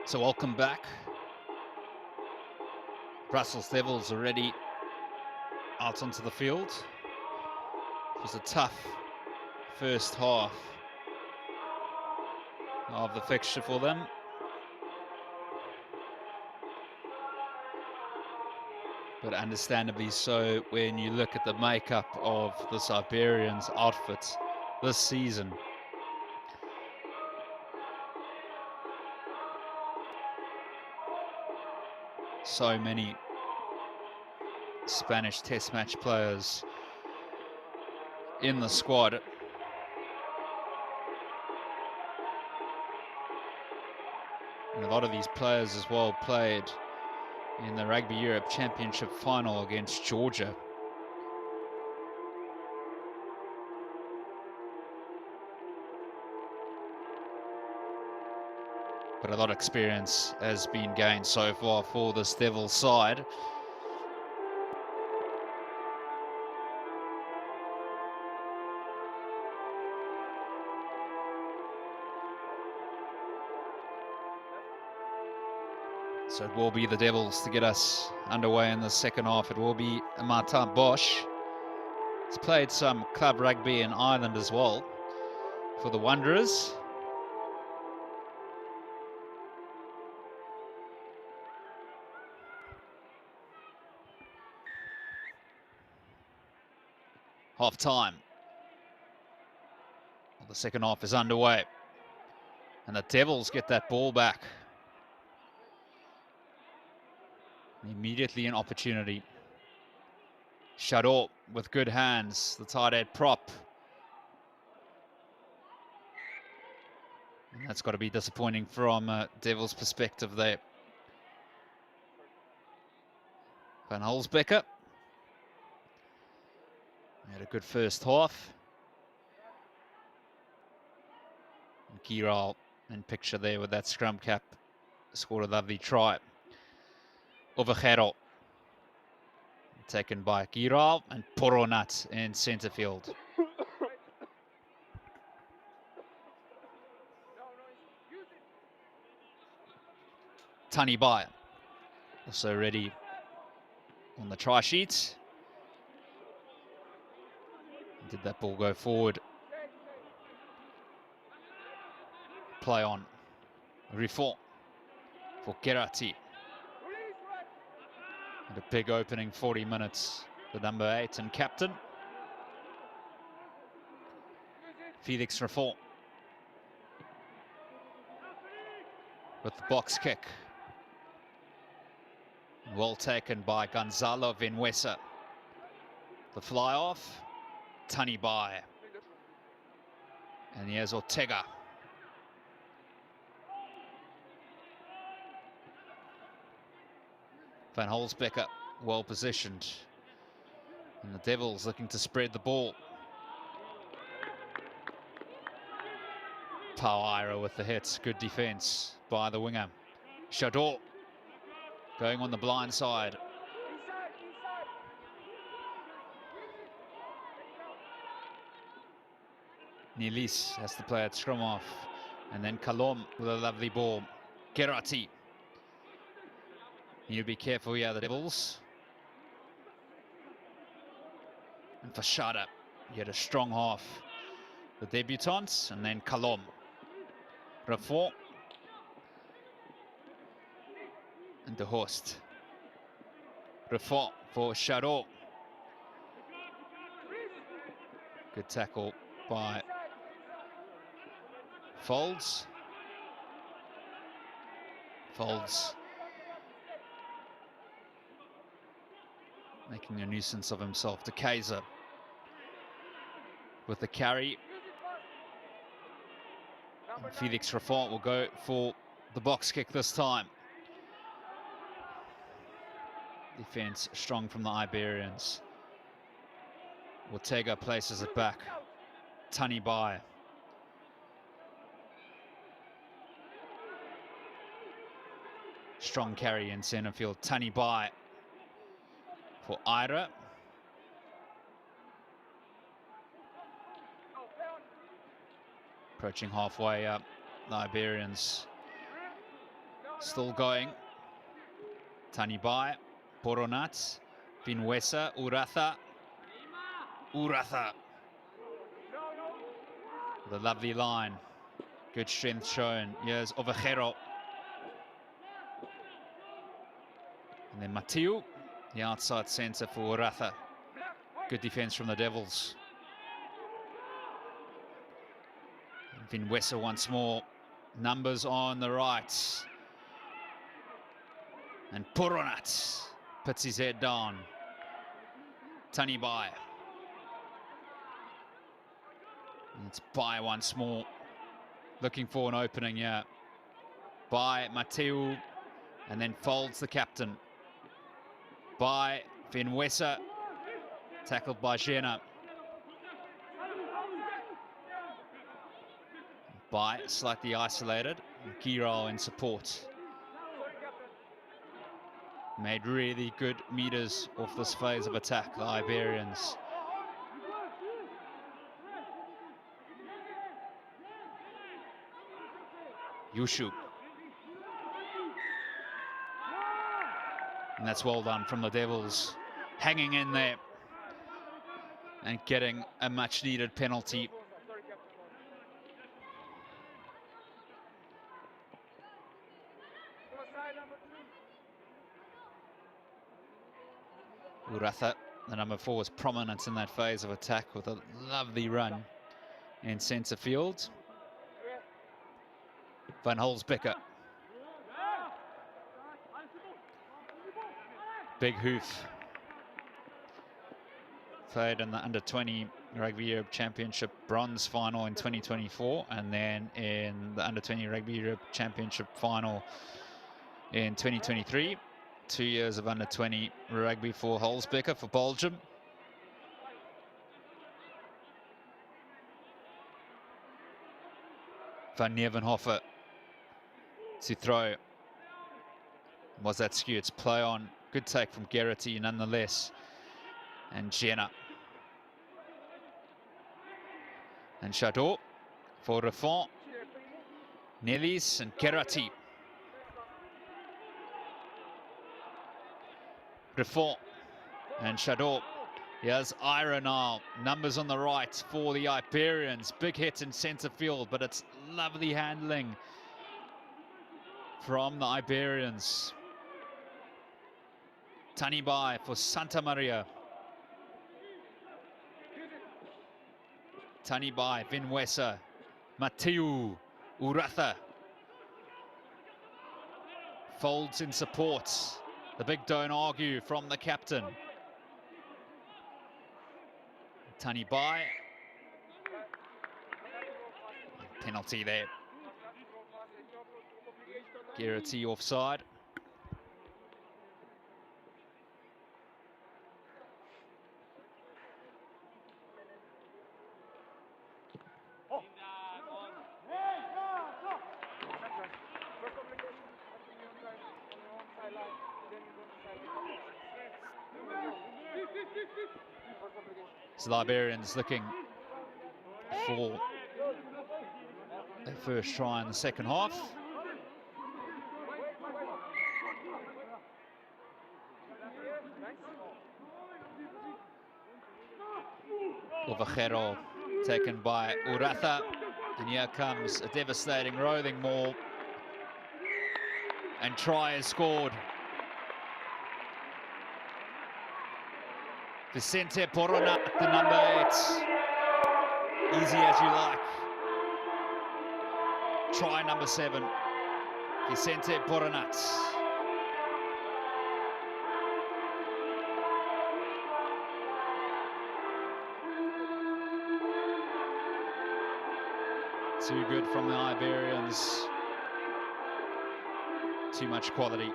So welcome back. Brussels Devils already out onto the field. It was a tough first half of the fixture for them. But understandably so when you look at the makeup of this Iberians outfit this season. So many Spanish test match players in the squad. And a lot of these players as well played in the Rugby Europe Championship final against Georgia. But a lot of experience has been gained so far for this Devils side. So it will be the Devils to get us underway in the second half. It will be Martin Bosch. He's played some club rugby in Ireland as well for the Wanderers. Half time. Well, the second half is underway. And the Devils get that ball back. Immediately an opportunity. Shadow with good hands, the tight head prop. And that's got to be disappointing from Devils' perspective there. Van Holzbecker had a good first half. And Giral in picture there with that scrum cap scored a lovely try. Ovejero taken by Giral and Poronat in centre field. Tani Bai also ready on the try sheet. Did that ball go forward? Play on. Rifon for Gerati. And a big opening 40 minutes. The number 8 and captain. Felix Rifon with the box kick. Well taken by Gonzalo Vinuesa. The fly off. Tani Bai. And here's Ortega. Van Holzbecker well positioned. And the Devils looking to spread the ball. Pauaira with the hits. Good defense by the winger. Shadow going on the blind side. Nilis has to play at scrum off. And then Kalom with a lovely ball. Gerati. Need to be careful here, the Devils. And for Shada, he had a strong half. The debutants, and then Kalom. Rafon. And the host. Rafon for Shadow. Good tackle by Folds. Folds making a nuisance of himself. De Keyser with the carry. And Felix Raffont will go for the box kick this time. Defense strong from the Iberians. Ortega places it back. Tani Bai. Strong carry in centre field. Tani Bai for Ira. Approaching halfway up. The Iberians still going. Tani Bai. Poronat. Vinwesa. Uratha. Uratha. The lovely line. Good strength shown. Here's Ovejero. And then Matiu, the outside centre for Uratha. Good defence from the Devils. And Vinwesa once more. Numbers on the right. And Poronat puts his head down. Tani Bai. And it's Bai once more. Looking for an opening, yeah. Bai, Matiu, and then folds the captain. By Vinwesa, tackled by Jena. By slightly isolated, Giro in support. Made really good meters off this phase of attack, the Iberians. Yushu. And that's well done from the Devils, hanging in there and getting a much needed penalty. Uratha, the number 4, was prominent in that phase of attack with a lovely run in centre field. Van Holzbecker. Big hoof. Played in the under-20 Rugby Europe Championship bronze final in 2024, and then in the under-20 Rugby Europe Championship final in 2023. 2 years of under-20 rugby for Holzbecker for Belgium. Van Nevenhofer to throw. Was that skew? It's play on. Good take from Garrity nonetheless. And Jenna. And Chateau for Raffont. Nellis and Garrity. Raffont and Chateau. Here's Ira now. Numbers on the right for the Iberians. Big hit in centre field, but it's lovely handling from the Iberians. Tani Bai for Santa Maria. Tani Bai, Vinwesa, Matiu, Uratha. Folds in support. The big don't argue from the captain. Tani Bai. Penalty there. Garrity offside. So the Iberians looking for their first try in the second half. Ovejero taken by Uratha, and here comes a devastating rolling Maul, and try is scored. Vicente Poronat, the number 8. Easy as you like. Try number 7. Vicente Poronat. Too good from the Iberians. Too much quality.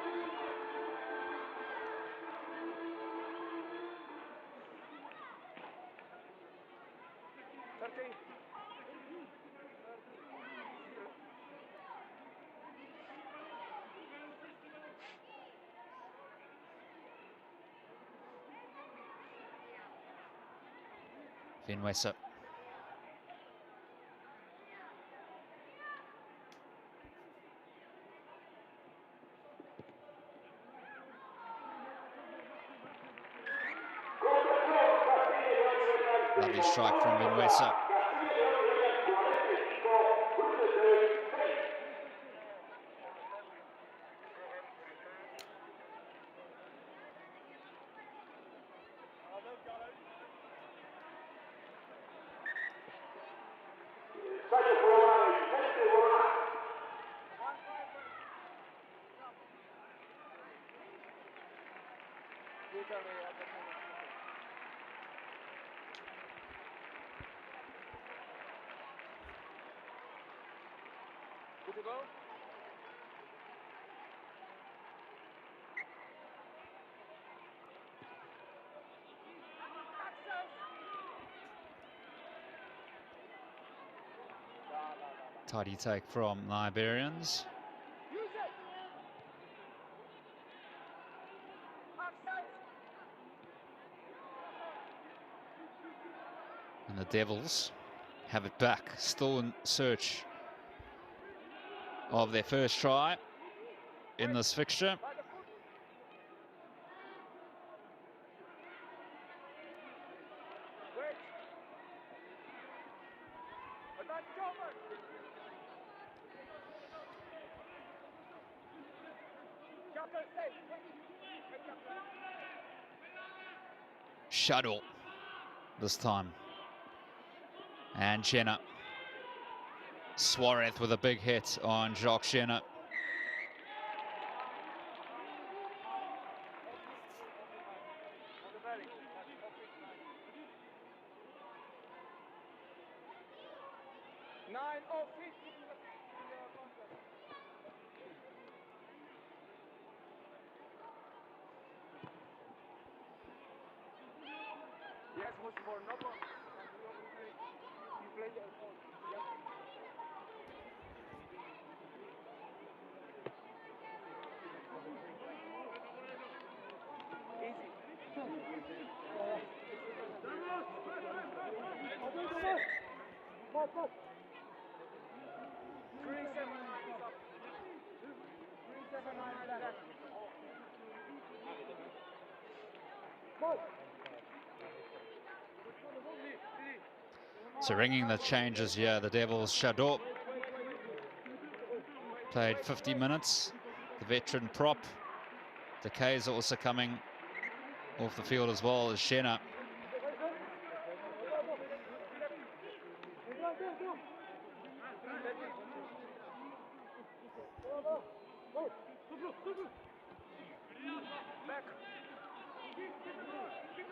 Vinwesa. Lovely strike from Vinwesa. Good to go? Tidy take from the Iberians. And the Devils have it back, still in search of their first try in this fixture. Shuttle this time. And Jenner. Suarez with a big hit on Jacques Jenner. Yes, much more. No problem. You play the easy. So ringing the changes here, the Devils. Shadow played 50 minutes. The veteran prop. Decay's also coming off the field as well as Jenner.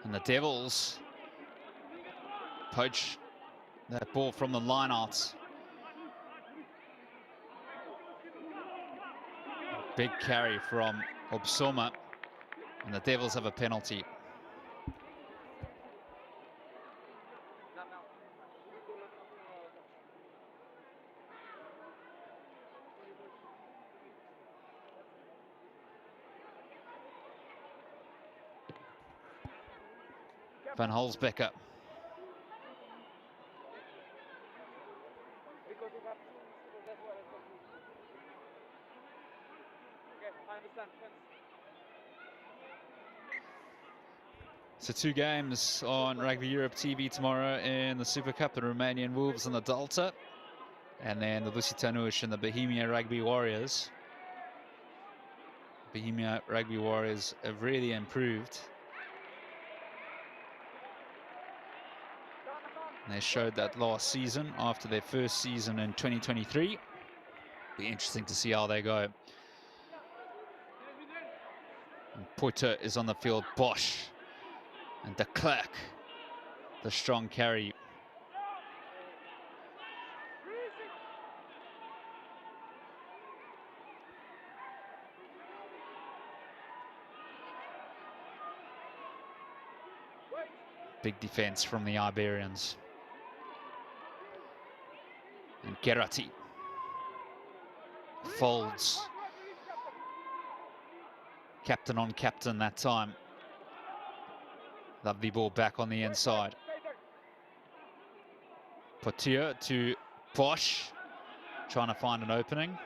And the Devils poach that ball from the lineouts. Big carry from Obsoma, and the Devils have a penalty. Van Holzbecker. So 2 games on Rugby Europe TV tomorrow in the Super Cup, the Romanian Wolves and the Delta, and then the Lusitanush and the Bohemia Rugby Warriors. Bohemia Rugby Warriors have really improved. And they showed that last season after their first season in 2023. Be interesting to see how they go. And Putter is on the field. Bosch and de Klerk, the strong carry. Big defense from the Iberians. And Gerati folds. Captain on captain that time. Lovely ball back on the inside. Potier to Bosch, trying to find an opening.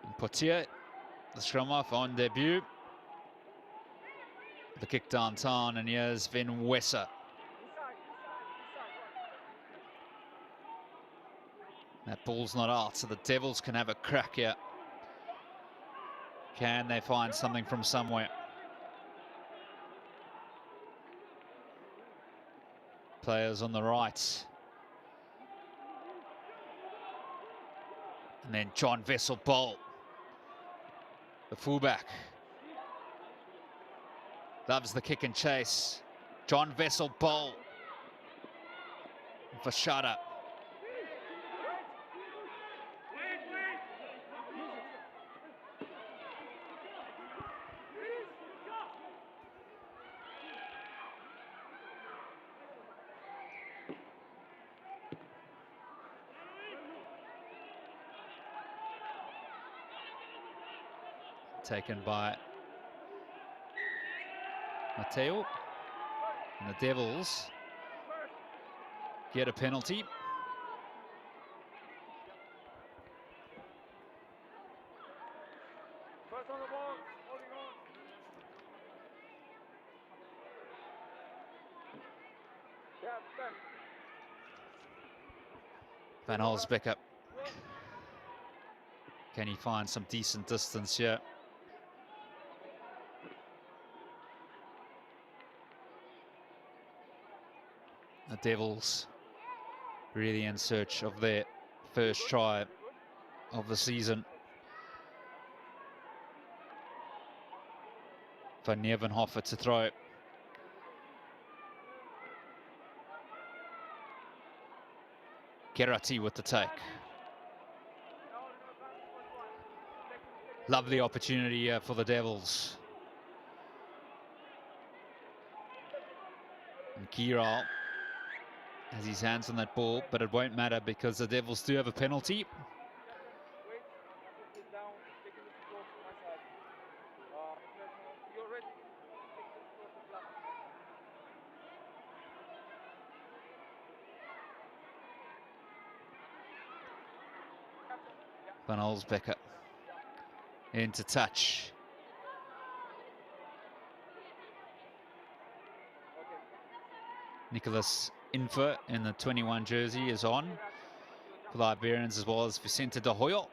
And Potier, the scrum off on debut. The kick downtown, and here's Van Wesser. That ball's not out, so the Devils can have a crack here. Can they find something from somewhere? Players on the right. And then John Vessel-Bowl, the fullback. Loves the kick and chase. John Vessel-Bowl for Shada. Taken by Mateo. And the Devils get a penalty. First on the ball, holding on. Yeah, stand. Van Holsbecker. Can he find some decent distance here? The Devils really in search of their first try of the season. For Nevenhofer to throw. Gerati with the take. Lovely opportunity here for the Devils. And Kiral has his hands on that ball, but it won't matter because the Devils do have a penalty. Van Holsbecker into touch. Nicholas Infer in the 21 jersey is on for the Iberians, as well as Vicente de Hoyle.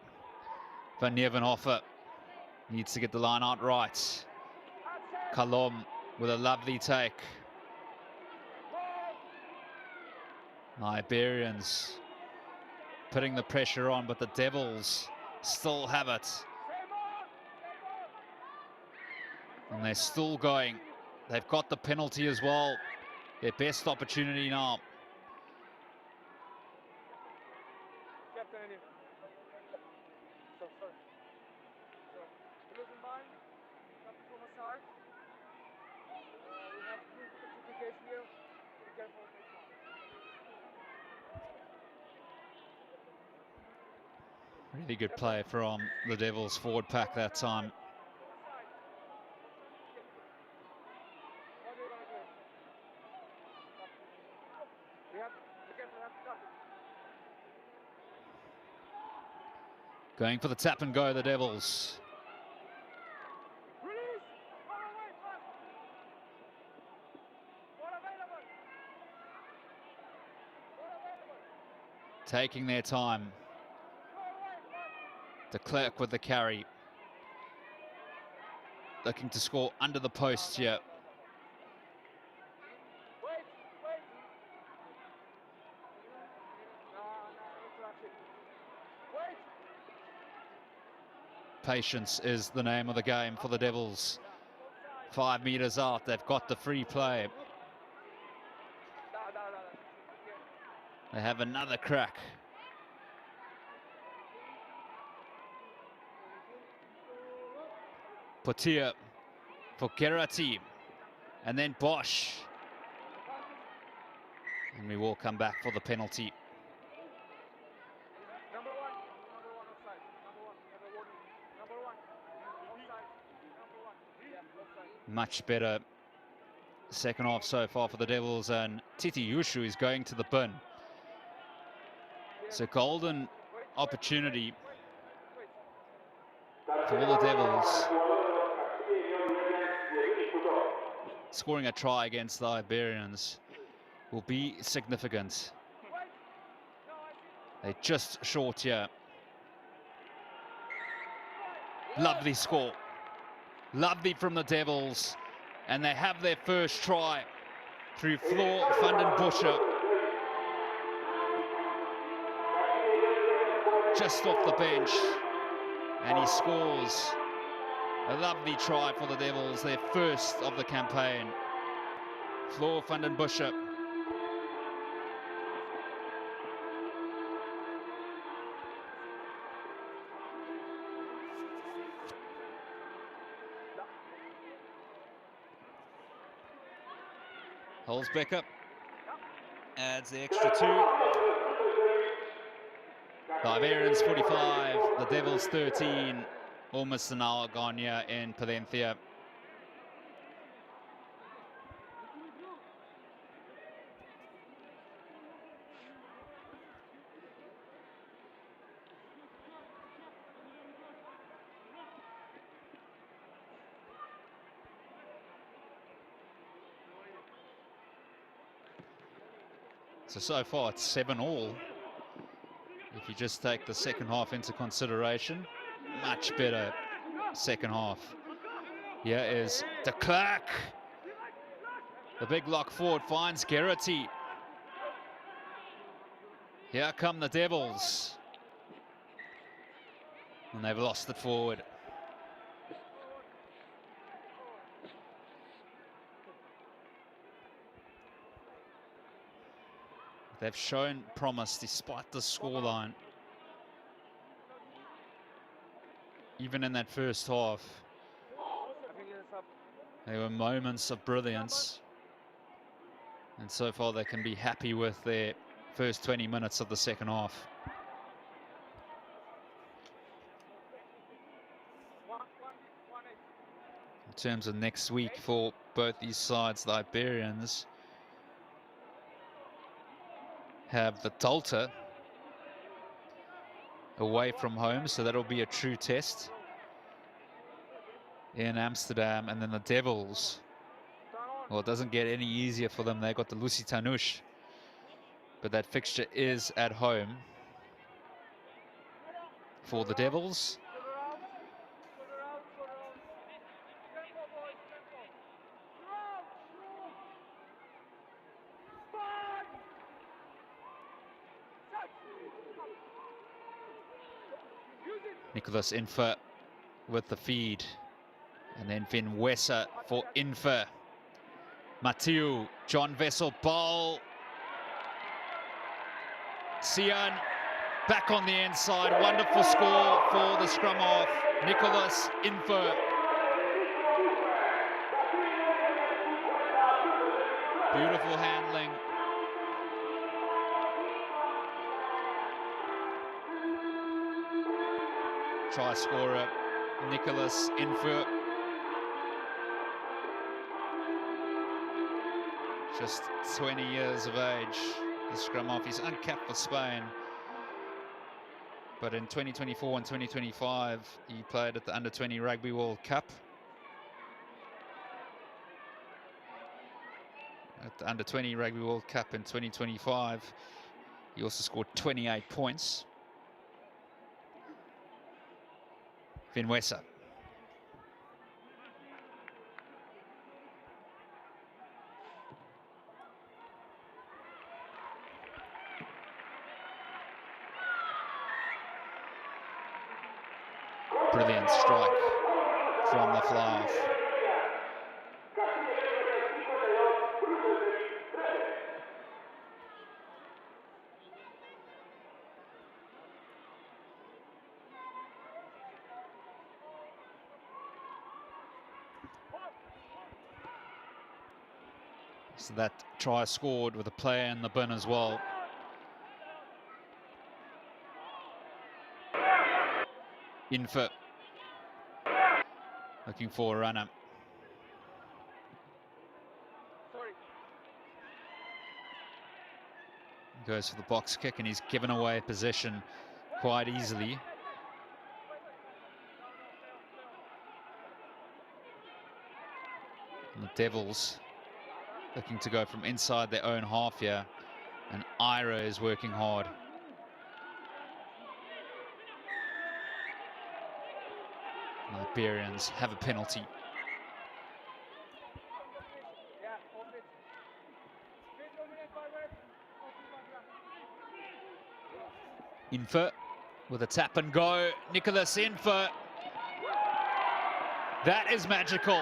Van Nevenhofer needs to get the line out right. Kalom with a lovely take. The Iberians putting the pressure on, but the Devils still have it. And they're still going. They've got the penalty as well. Their best opportunity now. Really good play from the Devils forward pack that time. Going for the tap and go, the Devils. Taking their time. De Klerk with the carry. Looking to score under the post here. Patience is the name of the game for the Devils. 5 meters out, they've got the free play. They have another crack. Potier for Gerati, and then Bosch. And we will come back for the penalty. Number one offside. Number one offside. Yeah, offside. Much better second half so far for the Devils, and Titi Yushu is going to the bin. So golden opportunity for the Devils, scoring a try against the Iberians will be significant. They're just short here. Lovely score. Lovely from the Devils. And they have their first try through Floor van den Busche. Just off the bench. And he scores a lovely try for the Devils, their first of the campaign. Floor van den Busche. Holzbecker adds the extra 2. The Iberians 45, the Devils 13. Almost an hour gone here in Palencia. So far it's 7-all. If you just take the second half into consideration, much better second half. Here is de Klerk. The big lock forward finds Gerati. Here come the Devils. And they've lost it forward. They've shown promise despite the scoreline. Even in that first half, there were moments of brilliance. And so far they can be happy with their first 20 minutes of the second half. In terms of next week for both these sides, the Iberians have the Delta away from home, so that'll be a true test in Amsterdam. And then the Devils, well, it doesn't get any easier for them. They've got the Lusitanush, but that fixture is at home for the Devils. Nicholas Infer with the feed. And then Vin Wesser for Infer. Mathieu, John Vessel, Ball. Sian back on the inside. Wonderful score for the scrum half. Nicholas Infer. Beautiful handling. Try scorer Nicholas Infer. Just 20 years of age. The scrum half, he's uncapped for Spain. But in 2024 and 2025, he played at the Under-20 Rugby World Cup. At the Under-20 Rugby World Cup in 2025, he also scored 28 points. Vin Wesser. Brilliant strike from the fly-off. So that try scored with a player in the bin as well. Infer looking for a runner. Goes for the box kick, and he's given away possession quite easily. And the Devils looking to go from inside their own half here, and Ira is working hard. Iberians have a penalty. Infer with a tap and go. Nicholas Infer. That is magical.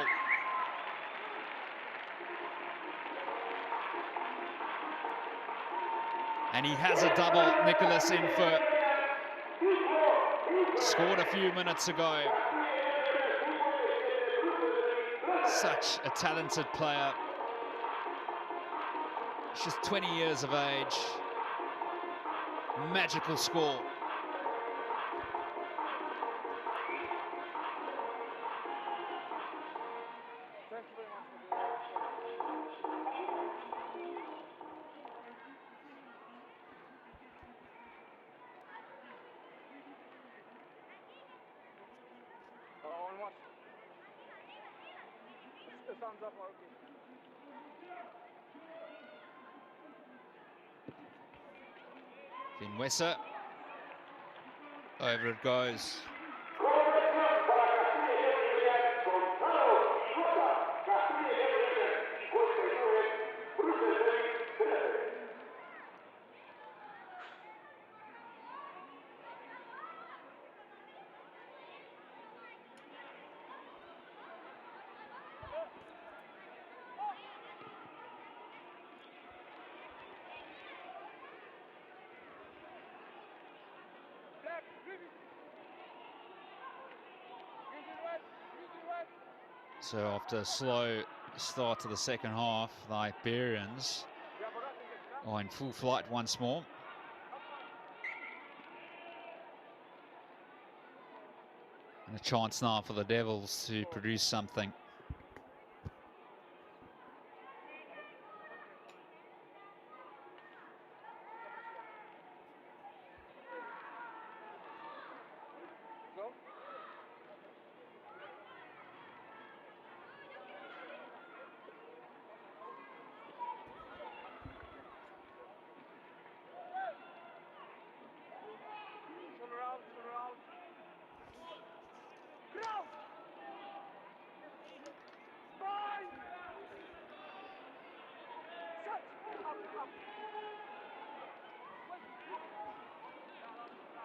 And he has a double, Nicholas Infer. Scored a few minutes ago. Such a talented player. She's 20 years of age. Magical score. Finwesa. Over it goes. So after a slow start to the second half, the Iberians are in full flight once more. And a chance now for the Devils to produce something.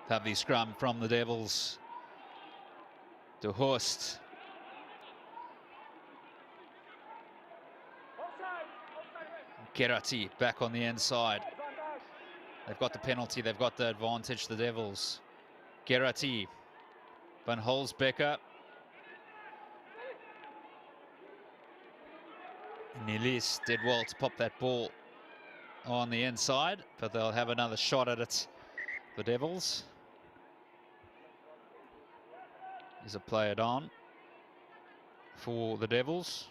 Lovely scrum from the Devils. De Horst. Gerati back on the inside. They've got the penalty, they've got the advantage, the Devils. Gerati. Van Holzbecker. Nilis did well to pop that ball on the inside, but they'll have another shot at it, the Devils. There's a player down for the Devils.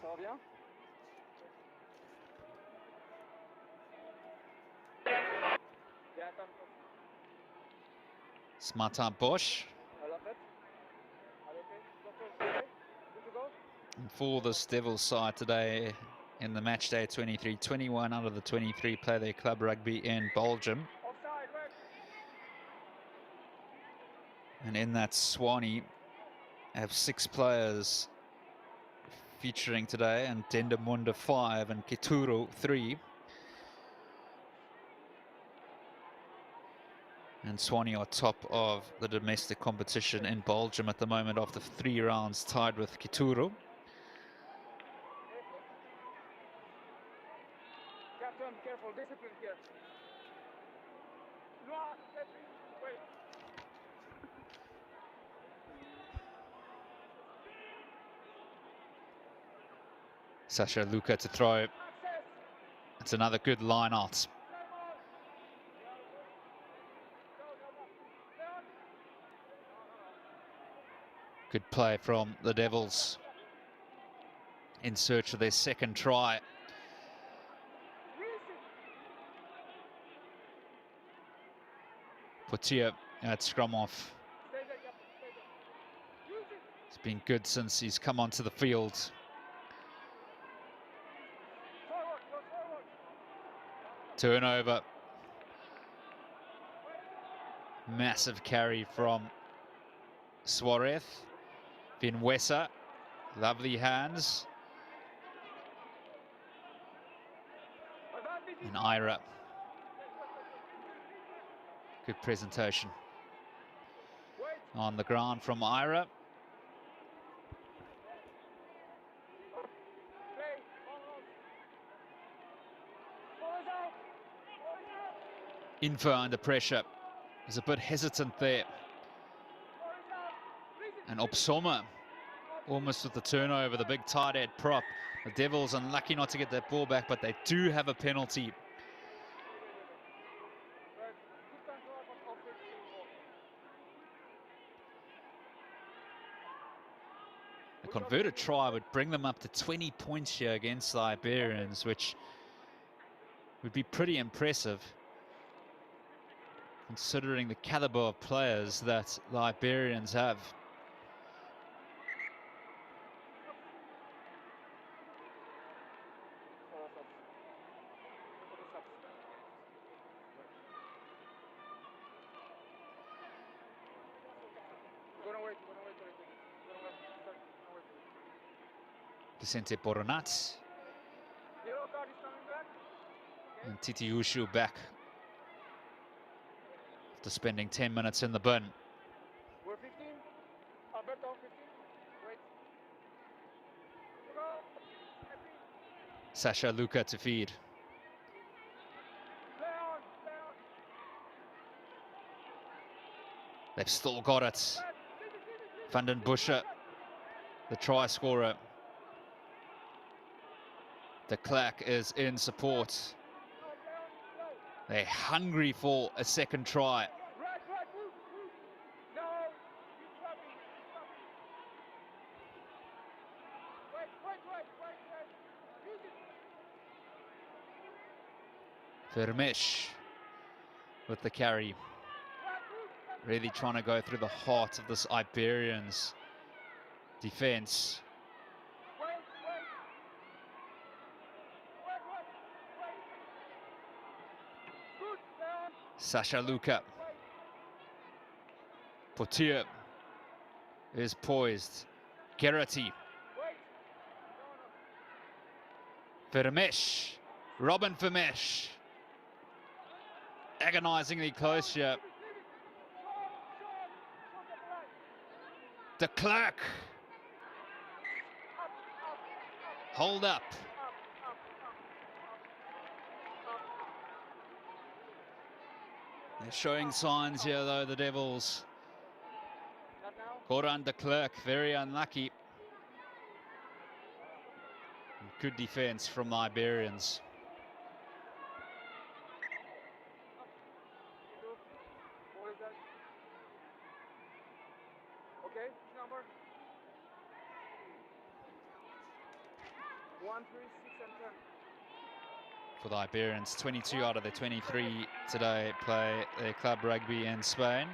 Smartan Bosch. And for this Devils side today in the match day 23, 21 out of the 23 play their club rugby in Belgium. And in that Swanee have 6 players featuring today, and Dendamunda 5 and Kituro 3. And Swanee are top of the domestic competition in Belgium at the moment after 3 rounds, tied with Kituro. Captain, careful, discipline here. Wait. Sasha Luka to throw. It's another good line out. Good play from the Devils in search of their second try. Portier at scrum off. It's been good since he's come onto the field. Turnover. Massive carry from Suarez. Vinuesa. Lovely hands. And Ira. Good presentation on the ground from Ira. Info under pressure. He's a bit hesitant there. And Opsoma almost with the turnover, the big tight head prop. The Devils unlucky not to get that ball back, but they do have a penalty. A converted try would bring them up to 20 points here against the Iberians, which would be pretty impressive considering the caliber of players that the Iberians have. Vicente Boronat and Titi Ushu back after spending 10 minutes in the bin. We're 15. Alberto, 15. Wait. Sasha Luka to feed. They've still got it. Van den Busche, the try scorer. De Klerk is in support. They're hungry for a second try. Vermesh with the carry. Really trying to go through the heart of this Iberians defense. Sasha Luka. Portier is poised. Gerati. Vermesh. Robin Vermesh. Agonizingly close here. De Klerk. Hold up. They're showing signs here though, the Devils. Goran de Klerk, very unlucky. Good defense from the Iberians. Okay, number 1, 3, 6, and 10. For the Iberians, 22 out of their 23 today play their club rugby in Spain.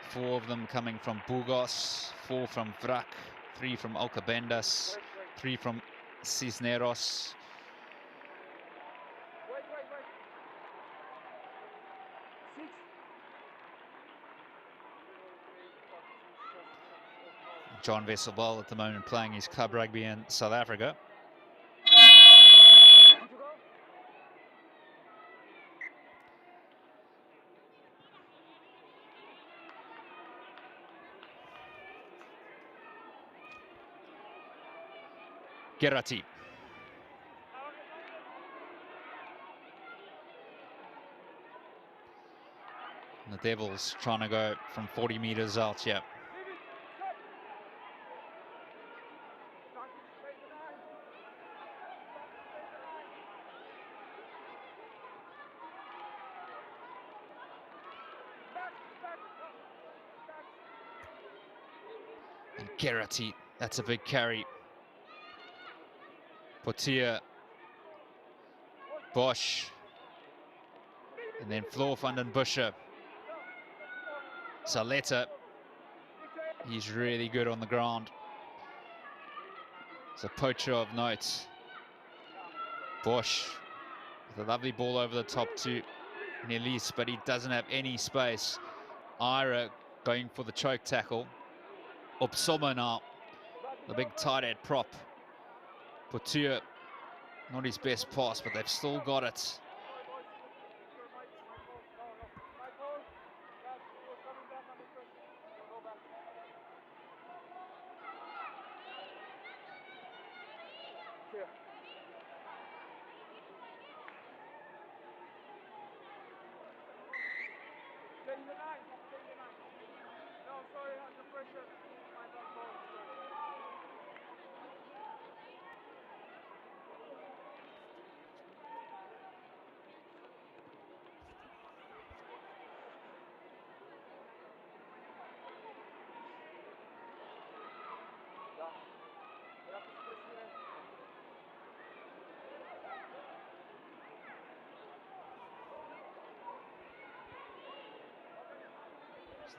4 of them coming from Burgos, 4 from Vrac, 3 from Alcobendas, 3 from Cisneros. Wait. 6. John Vesselbal at the moment playing his club rugby in South Africa. Gerati. And the Devils trying to go from 40 meters out here. Gerati, that's a big carry. Portier, Bosch, and then Floor van den Busche. Saletta, he's really good on the ground. It's a poacher of note. Bosch, with a lovely ball over the top to Nelis, but he doesn't have any space. Ira going for the choke tackle. Upsoma now, the big tight head prop. Portier, not his best pass, but they've still got it.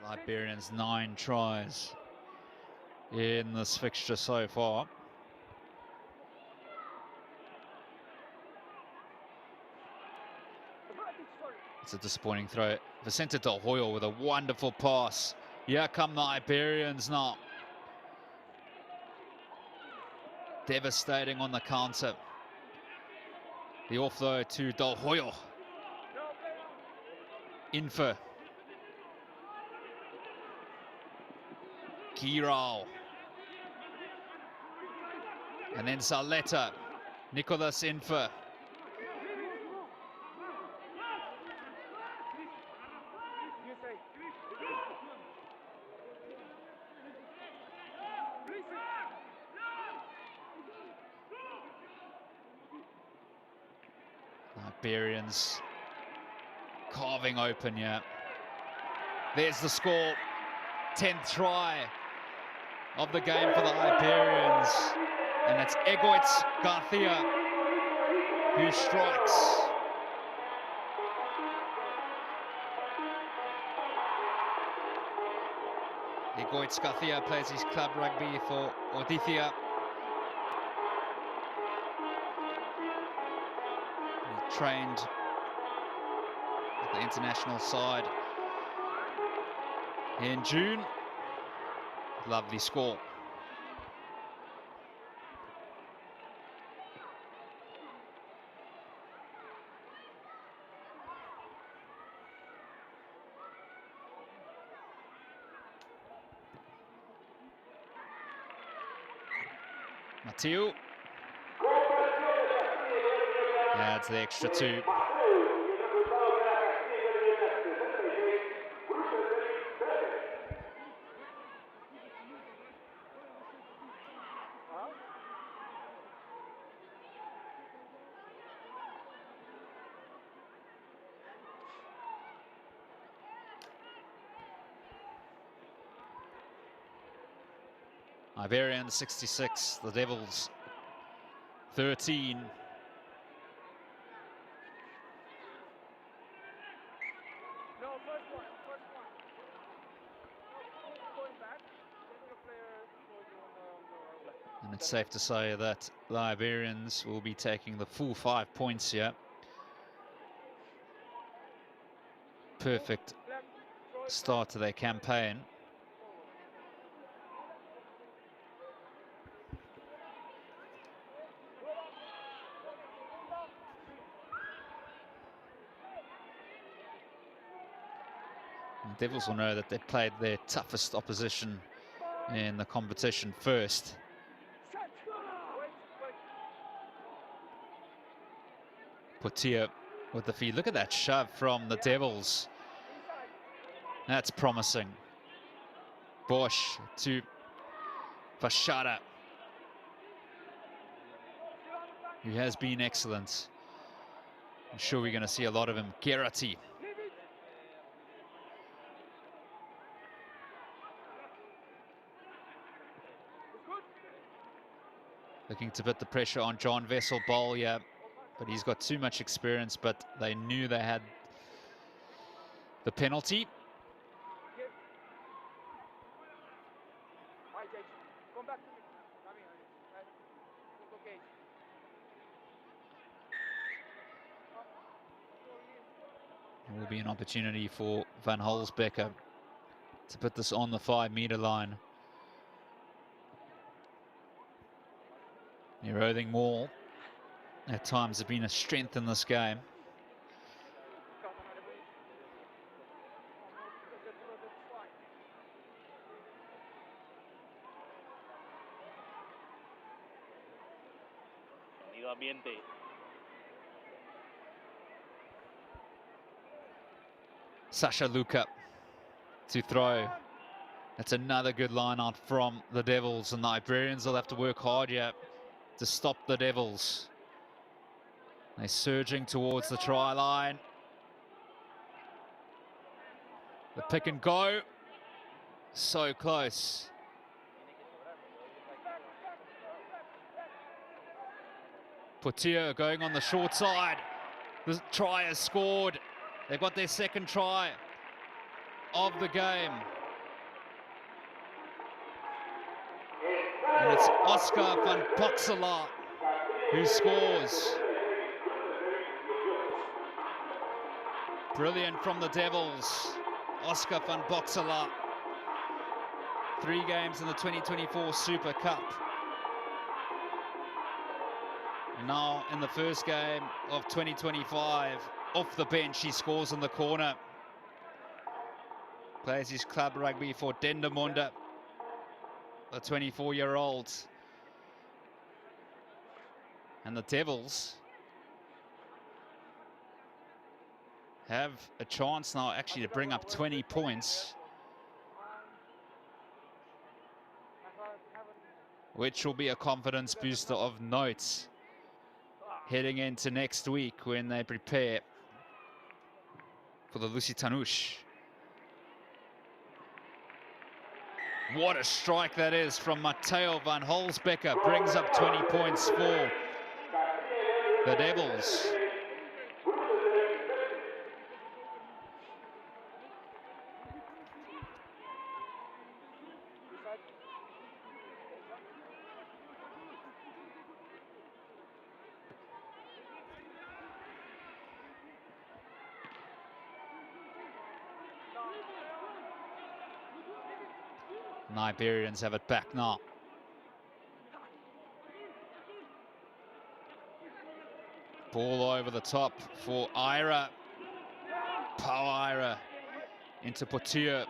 Iberians 9 tries in this fixture so far. It's a disappointing throw. Vicente Del Hoyo with a wonderful pass. Here come the Iberians now. Devastating on the counter. The offload to Del Hoyo. Infer. Giral. And then Saletta. Nicolas Infer. Iberians carving open, yeah. There's the score. 10th try of the game for the Iberians. And it's Egoitz Garcia who strikes. Egoitz Garcia plays his club rugby for Odithia. He trained at the international side in June. Lovely score. Mathieu adds the extra 2. Iberians 66, the Devils 13. And it's safe to say that the Iberians will be taking the full 5 points here. Perfect start to their campaign. The Devils will know that they played their toughest opposition in the competition first. Portier with the feed. Look at that shove from the Devils. That's promising. Bosch to Vashada, who has been excellent. I'm sure we're going to see a lot of him. Gerati. Looking to put the pressure on John Vessel Bowl here, but he's got too much experience, but they knew they had the penalty. Come back to me. Come here. Okay. It will be an opportunity for Van Holsbecker to put this on the 5-meter line. Eroding Maul at times have been a strength in this game. Sasha Luka to throw. That's another good line out from the Devils, and the Iberians will have to work hard here to stop the Devils. They're surging towards the try line. The pick and go. So close. Portier going on the short side. The try is scored. They've got their second try of the game. And it's Oscar van Boxela who scores. Brilliant from the Devils. Oscar van Boxela. 3 games in the 2024 Super Cup. Now in the first game of 2025, off the bench, he scores in the corner. Plays his club rugby for Dendermonde, the 24-year-old. And the Devils have a chance now actually to bring up 20 points, which will be a confidence booster of note heading into next week when they prepare for the Lusitanush. What a strike that is from Matteo van Holsbecker. Brings up 20 points for the Devils. And the Iberians have it back now. Ball over the top for Ira. Power Ira into Portier.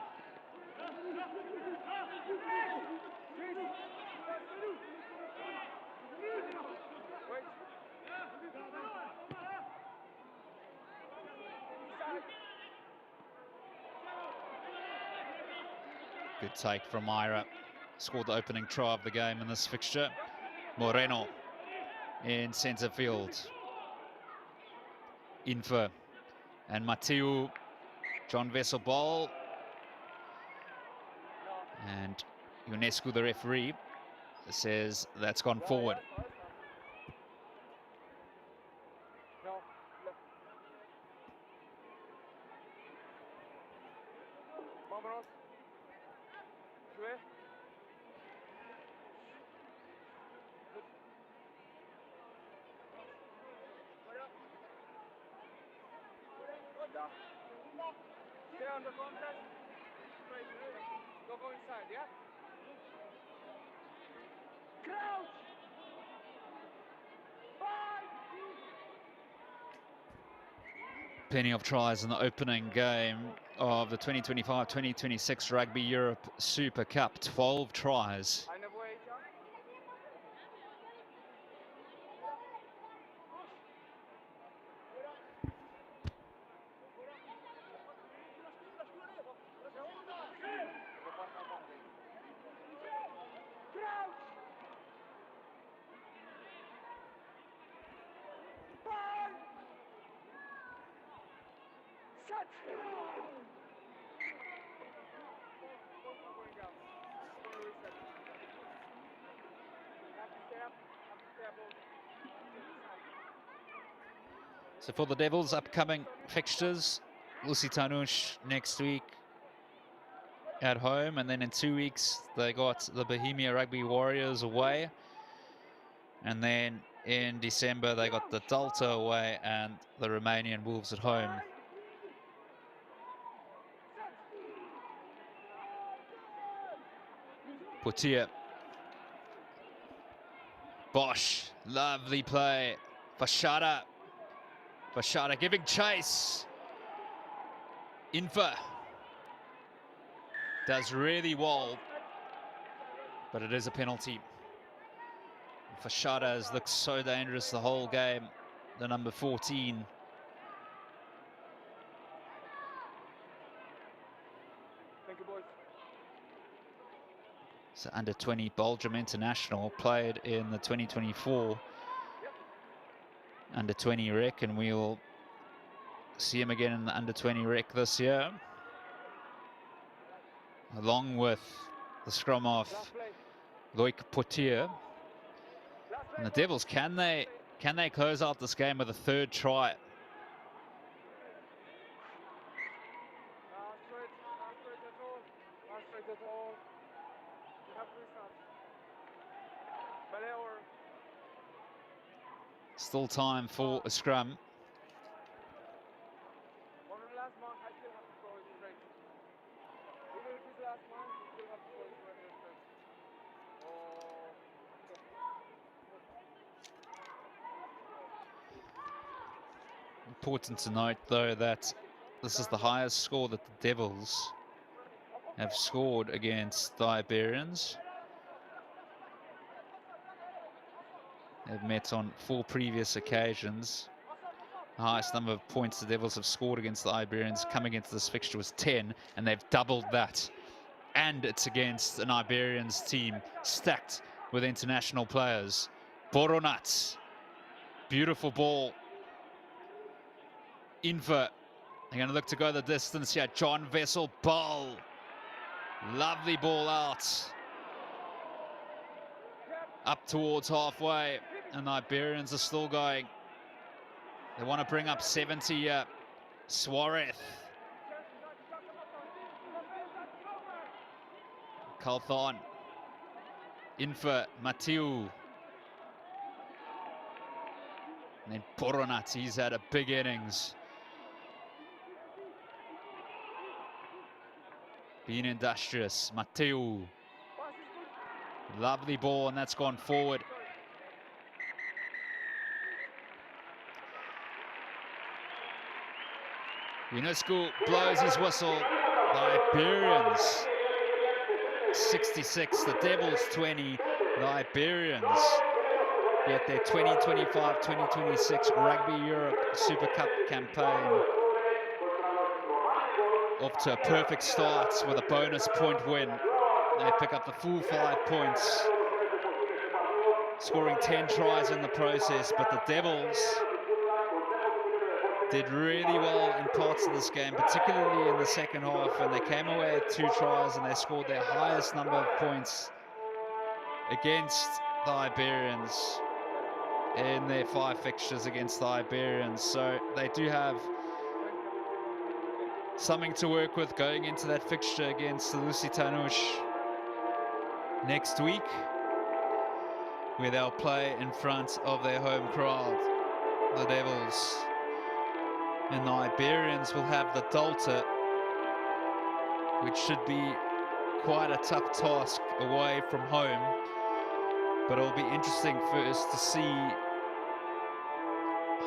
Good take from Ira. Scored the opening try of the game in this fixture. Moreno in centre field. Infer and Mathieu. John Vessel Bowl. And Ionescu, the referee, says that's gone forward. Stay on the contact. Don't go inside, yeah? Crouch! 5! Plenty of tries in the opening game of the 2025-2026 Rugby Europe Super Cup. 12 tries. So for the Devils, upcoming fixtures, Lusitanush next week at home, and then in 2 weeks they got the Bohemia Rugby Warriors away, and then in December they got the Delta away and the Romanian Wolves at home. Putia. Bosch, lovely play. Fashada giving chase. Infa does really well, but it is a penalty. Fashada has looked so dangerous the whole game, the number 14. Thank you, boys. So under 20 Belgium international, played in the 2024 under 20 rec, and we'll see him again in the under 20 rec this year, along with the scrum off Loic Potier. And the Devils, can they close out this game with a third try? Still time for a scrum. Important to note, though, that this is the highest score that the Devils have scored against the Iberians. They've met on 4 previous occasions. The highest number of points the Devils have scored against the Iberians coming into this fixture was 10, and they've doubled that. And it's against an Iberians team stacked with international players. Boronat, beautiful ball. Inver, they're going to look to go the distance here. John Vessel Ball, lovely ball out. Up towards halfway, and the Iberians are still going. They want to bring up 70 here. Suarez. Calthon. Infer, Matiu. And then Boronat, he's had a big innings. Being industrious. Matiu. Lovely ball, and that's gone forward. UNESCO blows his whistle. The Iberians 66, the Devils 20. The Iberians get their 2025-2026 Rugby Europe Super Cup campaign off to a perfect start with a bonus point win. They pick up the full 5 points, scoring 10 tries in the process, but the Devils did really well in parts of this game, particularly in the second half, and they came away with 2 tries and they scored their highest number of points against the Iberians in their 5 fixtures against the Iberians. So they do have something to work with going into that fixture against the Lusitanush next week, where they'll play in front of their home crowd, the Devils. And the Iberians will have the Delta, which should be quite a tough task away from home. But it'll be interesting first to see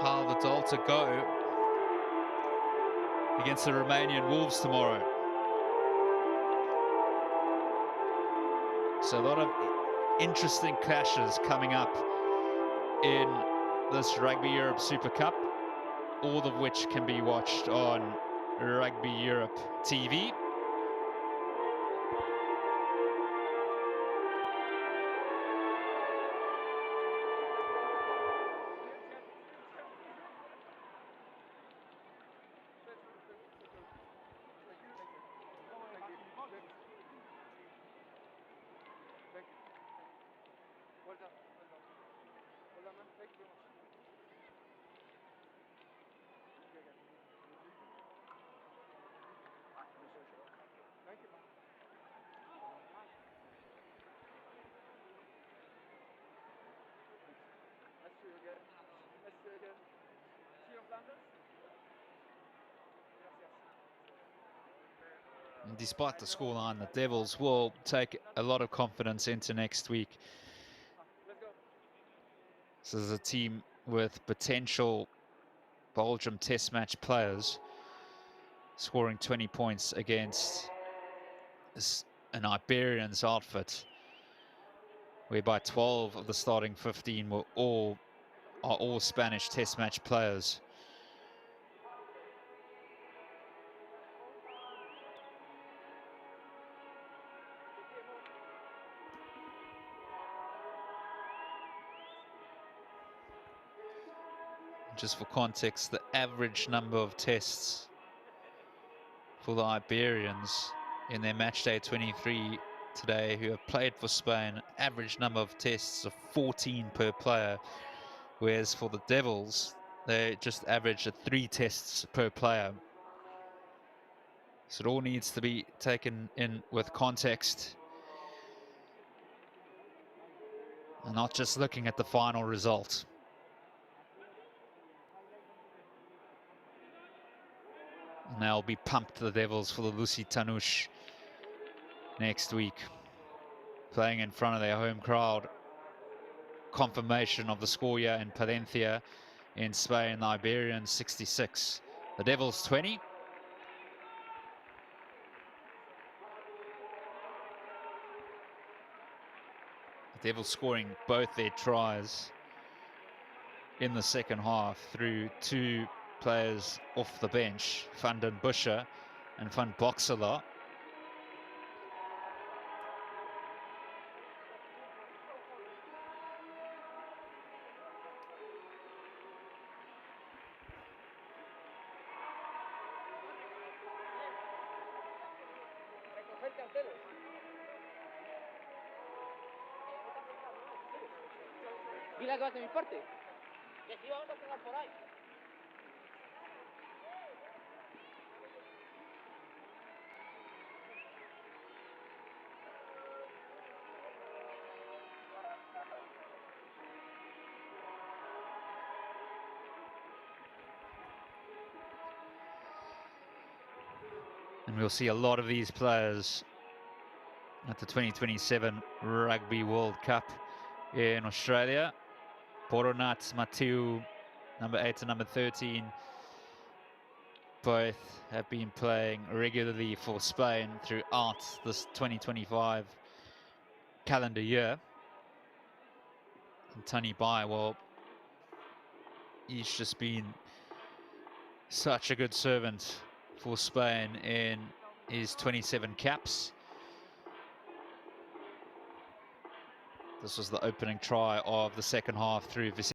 how the Delta go against the Romanian Wolves tomorrow. So a lot of interesting clashes coming up in this Rugby Europe Super Cup, all of which can be watched on Rugby Europe TV. And despite the scoreline, the Devils will take a lot of confidence into next week. This is a team with potential Belgium Test match players, scoring 20 points against an Iberians outfit, whereby 12 of the starting 15 are all Spanish Test match players. Just for context, the average number of tests for the Iberians in their match day 23 today, who have played for Spain, average number of tests of 14 per player, whereas for the Devils, they just average at 3 tests per player. So it all needs to be taken in with context, and not just looking at the final result. And they'll be pumped, the Devils, for the Lusitanush next week, playing in front of their home crowd. Confirmation of the score here in Palencia in Spain. The Iberians 66, the Devils 20. The Devils scoring both their tries in the second half through 2 players off the bench, Van den Buscher and Van Boxela. Dile que vas de mi parte. Que si vamos a pegar por ahí. And we'll see a lot of these players at the 2027 Rugby World Cup in Australia. Boronat, Matiu, number 8 and number 13, both have been playing regularly for Spain throughout this 2025 calendar year. And Tony Bai, well, he's just been such a good servant for Spain in his 27 caps. This was the opening try of the second half through Vicente.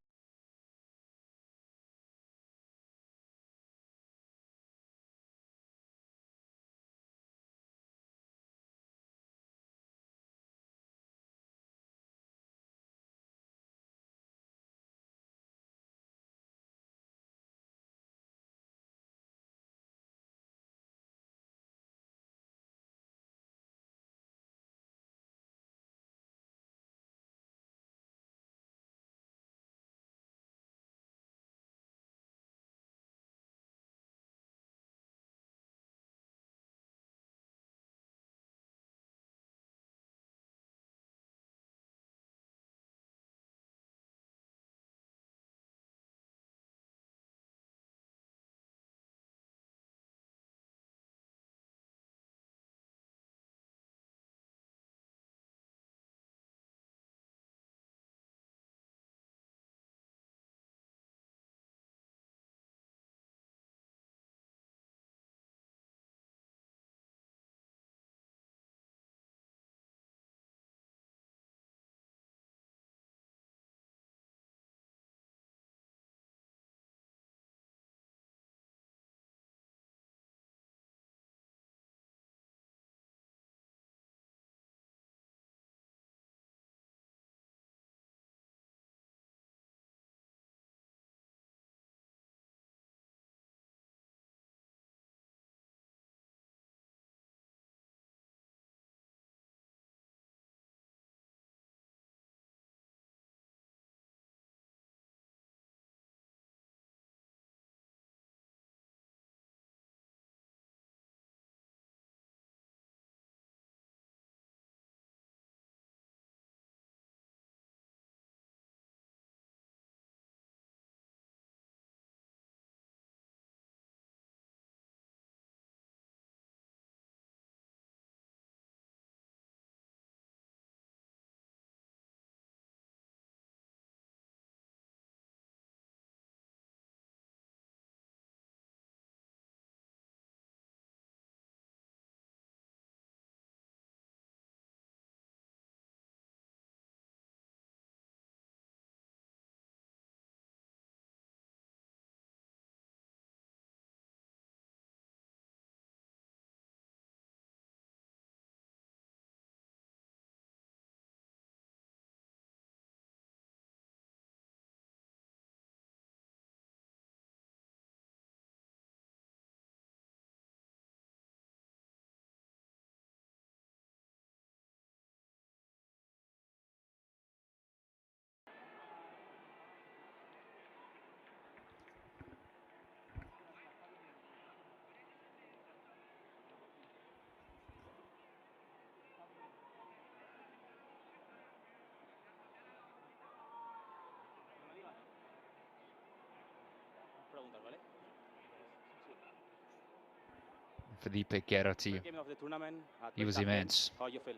Felipe Gerati. Game of the tournament. He was immense. How you feel?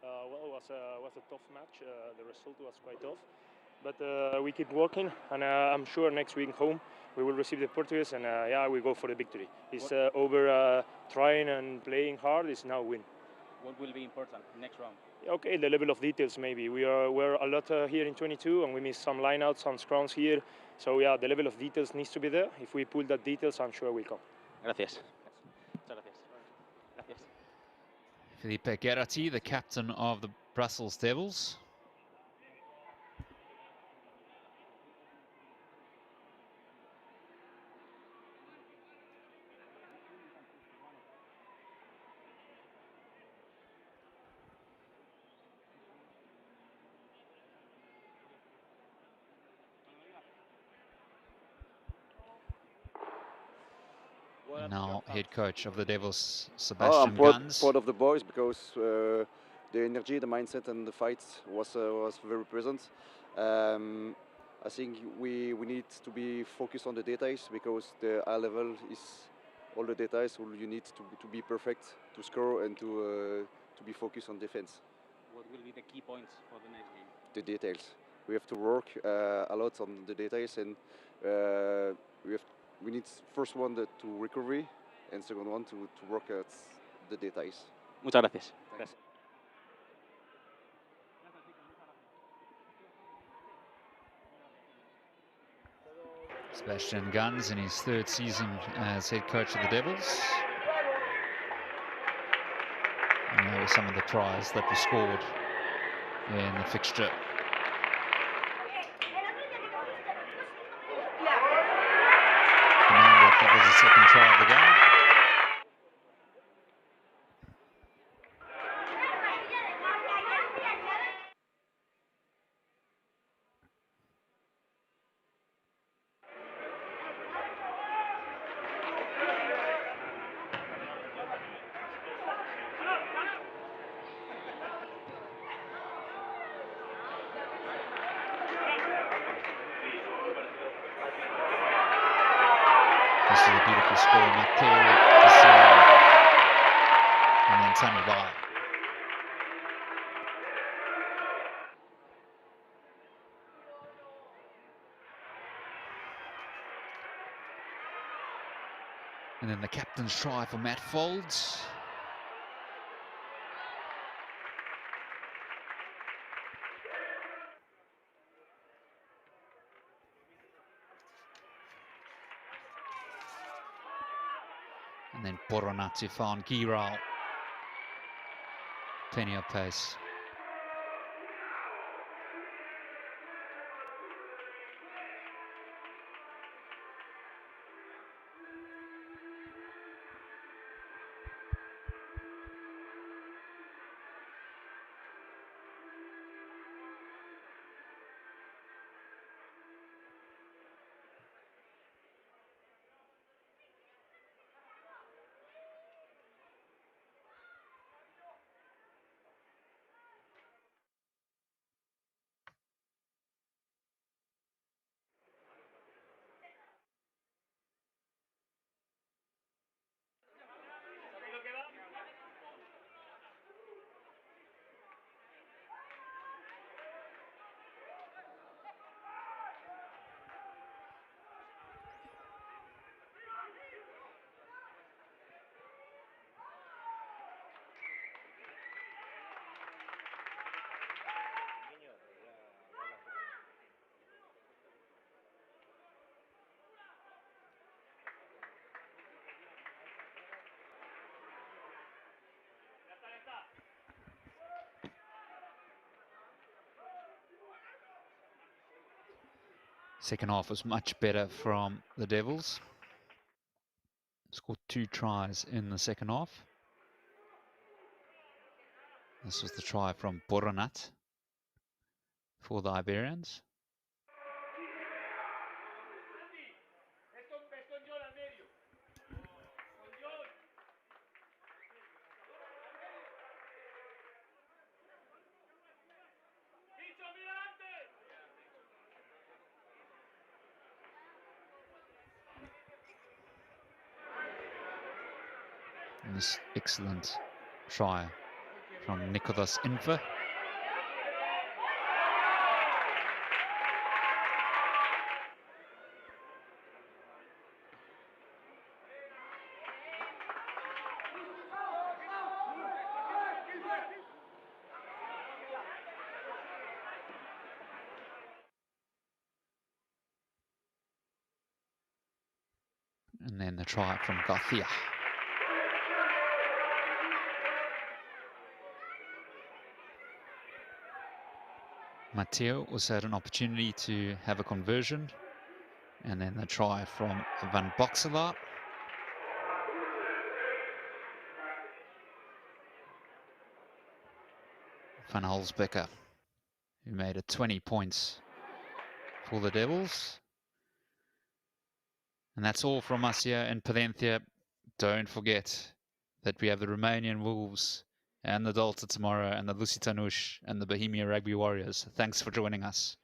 Well, it was a tough match. The result was quite tough, but we keep working, and I'm sure next week home we will receive the Portuguese, and yeah, we go for the victory. It's over trying and playing hard. It's now win. What will be important next round? Okay, the level of details maybe. We're a lot here in 22, and we miss some lineouts, some scrums here. So yeah, the level of details needs to be there. If we pull that details, I'm sure we'll come. Gracias. Muchas gracias. Gracias. Felipe Gerati, the captain of the Brussels Devils. And now head coach of the Devils, Sebastian Guns. I'm proud of the boys because the energy, the mindset, and the fight was very present. I think we need to be focused on the details because the high level is all the details. All you need to be perfect to score and to be focused on defense. What will be the key points for the next game? The details. We have to work a lot on the details, and we need first one to recovery, and second one to work at the details. Muchas gracias. Gracias. Sebastian Guns in his third season as head coach of the Devils. And there were some of the tries that were scored in the fixture. Commander, that was the second try of the game. This is a beautiful score, McCleary, and then Tony by. And then the captain's try for Matt Folds. And then Boronatu found Giral. Plenty of pace. Second half was much better from the Devils. Scored 2 tries in the second half. This was the try from Boronat for the Iberians. And this excellent try from Nicholas Infer. And then the try from Garcia. Matteo also had an opportunity to have a conversion. And then the try from Van Boxelaar. Van Holzbecker, who made it 20 points for the Devils. And that's all from us here in Palencia. Don't forget that we have the Romanian Wolves and the Delta tomorrow, and the Lusitanush and the Bohemia Rugby Warriors. Thanks for joining us.